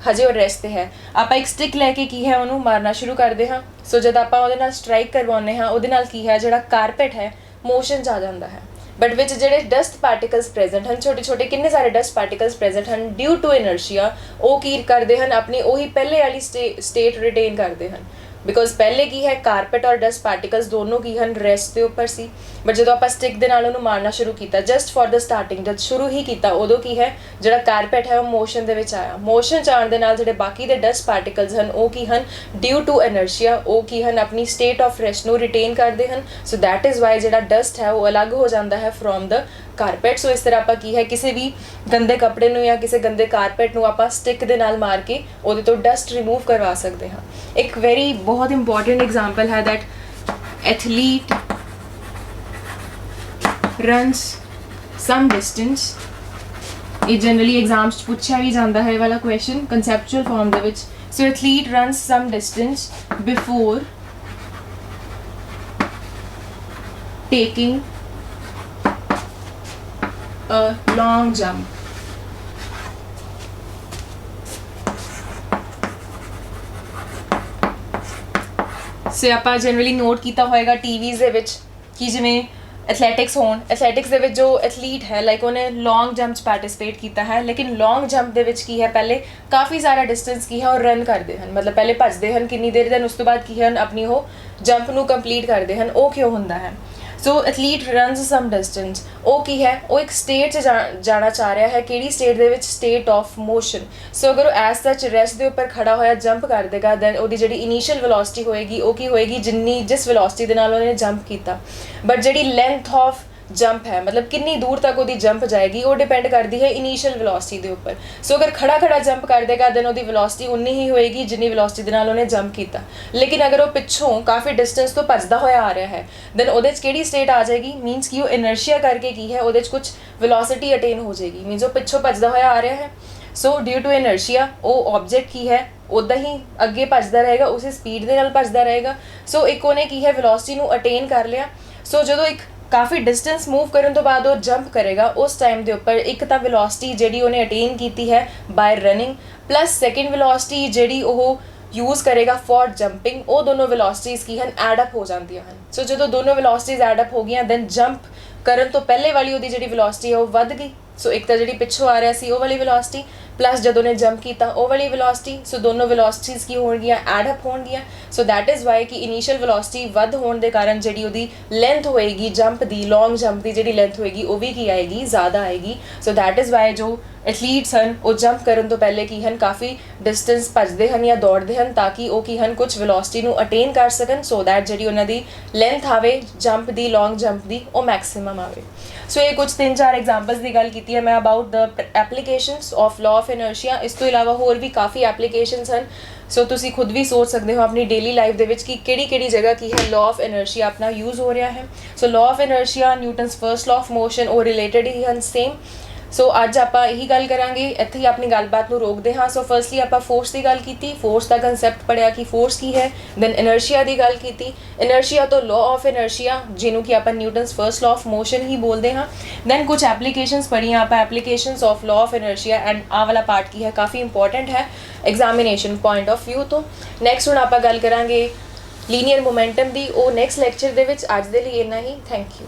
ਹਜੇ ਉਹ ਰੈਸਟ 'ਤੇ ਹੈ। ਆਪਾਂ ਇੱਕ ਸਟਿਕ ਲੈ ਕੇ ਕੀ ਹੈ ਉਹਨੂੰ ਮਾਰਨਾ ਸ਼ੁਰੂ ਕਰਦੇ ਹਾਂ। ਸੋ ਜਦ ਆਪਾਂ ਉਹਦੇ ਨਾਲ ਸਟਰਾਈਕ ਕਰਵਾਉਂਦੇ ਹਾਂ, ਉਹਦੇ ਨਾਲ ਕੀ ਹੈ ਜਿਹੜਾ ਕਾਰਪੇਟ ਹੈ ਮੋਸ਼ਨ 'ਚ ਆ ਜਾਂਦਾ ਹੈ। ਬਟ ਵਿੱਚ ਜਿਹੜੇ ਡਸਟ ਪਾਰਟੀਕਲਸ ਪ੍ਰੈਜ਼ੈਂਟ ਹਨ, ਛੋਟੇ ਛੋਟੇ ਕਿੰਨੇ ਸਾਰੇ ਡਸਟ ਪਾਰਟੀਕਲਸ ਪ੍ਰੈਜ਼ੈਂਟ ਹਨ, ਡਿਊ ਟੂ ਇਨਰਸ਼ੀਆ ਉਹ ਕੀ ਕਰਦੇ ਹਨ ਆਪਣੀ ਉਹੀ ਪਹਿਲੇ ਵਾਲੀ ਸਟੇਟ ਰਿਟੇਨ ਕਰਦੇ ਹਨ। ਬਿਕੋਜ਼ ਪਹਿਲੇ ਕੀ ਹੈ ਕਾਰਪੇਟ ਔਰ ਡਸਟ ਪਾਰਟੀਕਲਸ ਦੋਨੋਂ ਕੀ ਹਨ ਰੈਸਟ ਦੇ ਉੱਪਰ ਸੀ। ਬਟ ਜਦੋਂ ਆਪਾਂ ਸਟਿਕ ਦੇ ਨਾਲ ਉਹਨੂੰ ਮਾਰਨਾ ਸ਼ੁਰੂ ਕੀਤਾ ਜਸਟ ਫॉर द ਸਟਾਰਟਿੰਗ, ਜਦ ਸ਼ੁਰੂ ਹੀ ਕੀਤਾ ਉਦੋਂ ਕੀ ਹੈ ਜਿਹੜਾ ਕਾਰਪੇਟ ਹੈ ਉਹ ਮੋਸ਼ਨ ਦੇ ਵਿੱਚ ਆਇਆ। ਮੋਸ਼ਨ 'ਚ ਆਉਣ ਦੇ ਨਾਲ ਜਿਹੜੇ ਬਾਕੀ ਦੇ ਡਸਟ ਪਾਰਟੀਕਲਸ ਹਨ ਉਹ ਕੀ ਹਨ ਡਿਊ ਟੂ ਇਨਰਸ਼ੀਆ ਉਹ ਕੀ ਹਨ ਆਪਣੀ ਸਟੇਟ ਆਫ ਰੈਸਟ ਨੂੰ ਰਿਟੇਨ ਕਰਦੇ ਹਨ। ਸੋ ਦੈਟ ਇਜ਼ ਵਾਈ ਜਿਹੜਾ ਡਸਟ ਹੈ ਉਹ ਅਲੱਗ ਹੋ ਜਾਂਦਾ ਹੈ ਫਰੋਮ ਦ ਕਾਰਪੇਟ। ਸੋ ਇਸ ਤਰ੍ਹਾਂ ਆਪਾਂ ਕੀ ਹੈ ਕਿਸੇ ਵੀ ਗੰਦੇ ਕੱਪੜੇ ਨੂੰ ਜਾਂ ਕਿਸੇ ਗੰਦੇ ਕਾਰਪੇਟ ਨੂੰ ਆਪਾਂ ਸਟਿਕ ਦੇ ਨਾਲ ਮਾਰ ਕੇ ਉਹਦੇ ਤੋਂ ਡਸਟ ਰਿਮੂਵ ਕਰਵਾ ਸਕਦੇ ਹਾਂ। ਇੱਕ ਵੈਰੀ ਬਹੁਤ ਇੰਪੋਰਟੈਂਟ ਐਗਜ਼ਾਮਪਲ ਹੈ that athlete runs some distance, ਇਹ ਜਨਰਲੀ ਐਗਜ਼ਾਮਸ 'ਚ ਪੁੱਛਿਆ ਵੀ ਜਾਂਦਾ ਹੈ ਇਹ ਵਾਲਾ ਕੁਐਸਚਨ ਕਨਸੈਪਚੁਅਲ ਫਾਰਮ ਦੇ ਵਿੱਚ। So athlete runs some distance before taking a long jump. So ਆਪਾਂ ਜਨਰਲੀ ਨੋਟ ਕੀਤਾ ਹੋਏਗਾ ਟੀਵੀਜ਼ ਦੇ ਵਿੱਚ ਕਿ ਜਿਵੇਂ ਐਥਲੈਟਿਕਸ ਹੋਣ, ਐਥਲੈਟਿਕਸ ਦੇ ਵਿੱਚ ਜੋ ਐਥਲੀਟ ਹੈ ਲਾਈਕ ਉਹਨੇ ਲੌਂਗ ਜੰਪ 'ਚ ਪਾਰਟੀਸਪੇਟ ਕੀਤਾ ਹੈ, ਲੇਕਿਨ ਲੌਂਗ ਜੰਪ ਦੇ ਵਿੱਚ ਕੀ ਹੈ ਪਹਿਲੇ ਕਾਫੀ ਸਾਰਾ ਡਿਸਟੈਂਸ ਕੀ ਹੈ ਉਹ ਰਨ ਕਰਦੇ ਹਨ, ਮਤਲਬ ਪਹਿਲੇ ਭੱਜਦੇ ਹਨ ਕਿੰਨੀ ਦੇਰ, ਦੈਨ ਉਸ ਤੋਂ ਬਾਅਦ ਕੀ ਹਨ ਆਪਣੀ ਉਹ ਜੰਪ ਨੂੰ ਕੰਪਲੀਟ ਕਰਦੇ ਹਨ। ਉਹ ਕਿਉਂ ਹੁੰਦਾ ਹੈ? ਸੋ ਐਥਲੀਟ ਰਨਸ ਸਮ ਡਿਸਟੈਂਸ, ਉਹ ਕੀ ਹੈ ਉਹ ਇੱਕ ਸਟੇਟ 'ਚ ਜਾਣਾ ਚਾਹ ਰਿਹਾ ਹੈ। ਕਿਹੜੀ ਸਟੇਟ ਦੇ ਵਿੱਚ? State of motion. ਸੋ ਅਗਰ ਉਹ ਐਜ਼ ਸੱਚ ਰੈਸਟ ਦੇ ਉੱਪਰ ਖੜਾ ਹੋਇਆ ਜੰਪ ਕਰ ਦੇਗਾ ਦੈਨ ਉਹਦੀ ਜਿਹੜੀ ਇਨੀਸ਼ੀਅਲ ਵੈਲੋਸਿਟੀ ਹੋਏਗੀ ਉਹ ਕੀ ਹੋਏਗੀ ਜਿਸ ਵੈਲੋਸਿਟੀ ਦੇ ਨਾਲ ਉਹਨੇ ਜੰਪ ਕੀਤਾ। ਬਟ ਜਿਹੜੀ ਲੈਂਥ ਆਫ ਜੰਪ ਹੈ ਮਤਲਬ ਕਿੰਨੀ ਦੂਰ ਤੱਕ ਉਹਦੀ ਜੰਪ ਜਾਏਗੀ ਉਹ ਡਿਪੈਂਡ ਕਰਦੀ ਹੈ ਇਨੀਸ਼ੀਅਲ ਵੈਲੋਸਿਟੀ ਦੇ ਉੱਪਰ। ਸੋ ਅਗਰ ਖੜਾ ਜੰਪ ਕਰ ਦੇਗਾ ਦੈਨ ਉਹਦੀ ਵੈਲੋਸਿਟੀ ਉਨੀ ਹੀ ਹੋਏਗੀ ਜਿੰਨੀ ਵੈਲੋਸਿਟੀ ਦੇ ਨਾਲ ਉਹਨੇ ਜੰਪ ਕੀਤਾ। ਲੇਕਿਨ ਅਗਰ ਉਹ ਪਿੱਛੋਂ ਕਾਫੀ ਡਿਸਟੈਂਸ ਤੋਂ ਭੱਜਦਾ ਹੋਇਆ ਆ ਰਿਹਾ ਹੈ ਦੈਨ ਉਹਦੇ 'ਚ ਕਿਹੜੀ ਸਟੇਟ ਆ ਜਾਏਗੀ? ਮੀਨਸ ਕਿ ਉਹ ਇਨਰਸ਼ੀਆ ਕਰਕੇ ਕੀ ਹੈ ਉਹਦੇ 'ਚ ਕੁਝ ਵੈਲੋਸਿਟੀ ਅਟੇਨ ਹੋ ਜਾਏਗੀ, ਮੀਨਸ ਉਹ ਪਿੱਛੋਂ ਭੱਜਦਾ ਹੋਇਆ ਆ ਰਿਹਾ ਹੈ। ਸੋ ਡਿਊ ਟੂ ਇਨਰਸ਼ੀਆ ਉਹ ਆਬਜੈਕਟ ਕੀ ਹੈ ਉੱਦਾਂ ਹੀ ਅੱਗੇ ਭੱਜਦਾ ਰਹੇਗਾ, ਉਸੇ ਸਪੀਡ ਦੇ ਨਾਲ ਭੱਜਦਾ ਰਹੇਗਾ। ਸੋ ਇੱਕ ਉਹਨੇ ਕੀ ਹੈ ਵੈਲੋਸਿਟੀ ਨੂੰ ਅਟੇਨ ਕਰ ਲਿਆ। ਸੋ ਜਦੋਂ ਇੱਕ ਕਾਫੀ ਡਿਸਟੈਂਸ ਮੂਵ ਕਰਨ ਤੋਂ ਬਾਅਦ ਉਹ ਜੰਪ ਕਰੇਗਾ ਉਸ ਟਾਈਮ ਦੇ ਉੱਪਰ ਇੱਕ ਤਾਂ ਵੈਲੋਸਿਟੀ ਜਿਹੜੀ ਉਹਨੇ ਅਟੇਨ ਕੀਤੀ ਹੈ by running plus second velocity ਜਿਹੜੀ ਉਹ ਯੂਜ਼ ਕਰੇਗਾ ਫॉर ਜੰਪਿੰਗ, ਉਹ ਦੋਨੋਂ ਵੈਲੋਸਿਟੀਜ਼ ਕੀ ਹਨ ਐਡ ਅਪ ਹੋ ਜਾਂਦੀਆਂ ਹਨ। ਸੋ ਜਦੋਂ ਦੋਨੋਂ ਵੈਲੋਸਿਟੀਜ਼ ਐਡ ਅਪ ਹੋ ਗਈਆਂ ਦੈਨ ਜੰਪ ਕਰਨ ਤੋਂ ਪਹਿਲੇ ਵਾਲੀ ਉਹਦੀ ਜਿਹੜੀ ਵੈਲੋਸਿਟੀ ਹੈ ਉਹ ਵੱਧ ਗਈ। ਸੋ ਇੱਕ ਤਾਂ ਜਿਹੜੀ ਪਿੱਛੋਂ ਆ ਰਿਹਾ ਸੀ ਉਹ ਵਾਲੀ ਵੈਲੋਸਿਟੀ ਪਲੱਸ ਜਦੋਂ ਨੇ ਜੰਪ ਕੀਤਾ ਉਹ ਵਾਲੀ ਵੈਲੋਸਿਟੀ। ਸੋ ਦੋਨੋਂ ਵੈਲੋਸਿਟੀਜ਼ ਕੀ ਹੋਣਗੀਆਂ ਐਡ ਅਪ ਹੋਣਗੀਆਂ। ਸੋ ਦੈਟ ਇਜ਼ ਵਾਈ ਕਿ ਇਨੀਸ਼ੀਅਲ ਵੈਲੋਸਿਟੀ ਵੱਧ ਹੋਣ ਦੇ ਕਾਰਨ ਜਿਹੜੀ ਉਹਦੀ ਲੈਂਥ ਹੋਏਗੀ ਜੰਪ ਦੀ, ਲੌਂਗ ਜੰਪ ਦੀ ਜਿਹੜੀ ਲੈਂਥ ਹੋਏਗੀ ਉਹ ਵੀ ਕੀ ਆਏਗੀ ਜ਼ਿਆਦਾ ਆਏਗੀ। ਸੋ ਦੈਟ ਇਜ਼ ਵਾਈ ਜੋ ਐਥਲੀਟਸ ਹਨ ਉਹ ਜੰਪ ਕਰਨ ਤੋਂ ਪਹਿਲੇ ਕੀ ਹਨ ਕਾਫੀ ਡਿਸਟੈਂਸ ਭੱਜਦੇ ਹਨ ਜਾਂ ਦੌੜਦੇ ਹਨ ਤਾਂ ਕਿ ਉਹ ਕੀ ਹਨ ਕੁਝ ਵੈਲੋਸਿਟੀ ਨੂੰ ਅਟੇਨ ਕਰ ਸਕਣ ਸੋ ਦੈਟ ਜਿਹੜੀ ਉਹਨਾਂ ਦੀ ਲੈਂਥ ਆਵੇ ਜੰਪ ਦੀ, ਲੌਂਗ ਜੰਪ ਦੀ ਉਹ ਮੈਕਸਿਮਮ ਆਵੇ। ਸੋ ਇਹ ਕੁਝ 3-4 ਐਗਜ਼ਾਮਪਲਸ ਦੀ ਗੱਲ ਕੀਤੀ ਹੈ ਮੈਂ about the applications of law of inertia. ਇਸ ਤੋਂ ਇਲਾਵਾ ਹੋਰ ਵੀ ਕਾਫੀ ਐਪਲੀਕੇਸ਼ਨਸ ਹਨ। ਸੋ ਤੁਸੀਂ ਖੁਦ ਵੀ ਸੋਚ ਸਕਦੇ ਹੋ ਆਪਣੀ ਡੇਲੀ ਲਾਈਫ ਦੇ ਵਿੱਚ ਕਿ ਕਿਹੜੀ ਜਗ੍ਹਾ ਕੀ ਹੈ ਲਾਅ ਆਫ ਇਨਰਸ਼ੀਆ ਆਪਣਾ ਯੂਜ਼ ਹੋ ਰਿਹਾ ਹੈ। So law of inertia, Newton's first law of motion ਉਹ ਰਿਲੇਟਡ ਹੀ ਹਨ ਸੇਮ। ਸੋ ਅੱਜ ਆਪਾਂ ਇਹੀ ਗੱਲ ਕਰਾਂਗੇ, ਇੱਥੇ ਹੀ ਆਪਣੀ ਗੱਲਬਾਤ ਨੂੰ ਰੋਕਦੇ ਹਾਂ। ਸੋ ਫਰਸਟਲੀ ਆਪਾਂ ਫੋਰਸ ਦੀ ਗੱਲ ਕੀਤੀ, ਫੋਰਸ ਦਾ ਕਨਸੈਪਟ ਪੜਿਆ ਕਿ ਫੋਰਸ ਕੀ ਹੈ। ਦੈਨ ਇਨਰਸ਼ੀਆ ਦੀ ਗੱਲ ਕੀਤੀ, ਇਨਰਸ਼ੀਆ ਤੋਂ ਲਾਅ ਆਫ ਇਨਰਸ਼ੀਆ ਜਿਹਨੂੰ ਕਿ ਆਪਾਂ Newton's first law of motion ਹੀ ਬੋਲਦੇ ਹਾਂ। ਦੈਨ ਕੁਝ ਐਪਲੀਕੇਸ਼ਨਸ ਪੜ੍ਹੀਆਂ ਆਪਾਂ, applications of law of inertia and ਆਹ ਵਾਲਾ ਪਾਰਟ ਕੀ ਹੈ ਕਾਫੀ ਇੰਪੋਰਟੈਂਟ ਹੈ ਐਗਜ਼ਾਮੀਨੇਸ਼ਨ ਪੁਆਇੰਟ ਆਫ ਵਿਊ ਤੋਂ। ਨੈਕਸਟ ਹੁਣ ਆਪਾਂ ਗੱਲ ਕਰਾਂਗੇ ਲੀਨੀਅਰ ਮੋਮੈਂਟਮ ਦੀ, ਉਹ ਨੈਕਸਟ ਲੈਕਚਰ ਦੇ ਵਿੱਚ। ਅੱਜ ਦੇ ਲਈ ਇੰਨਾ ਹੀ, ਥੈਂਕ ਯੂ।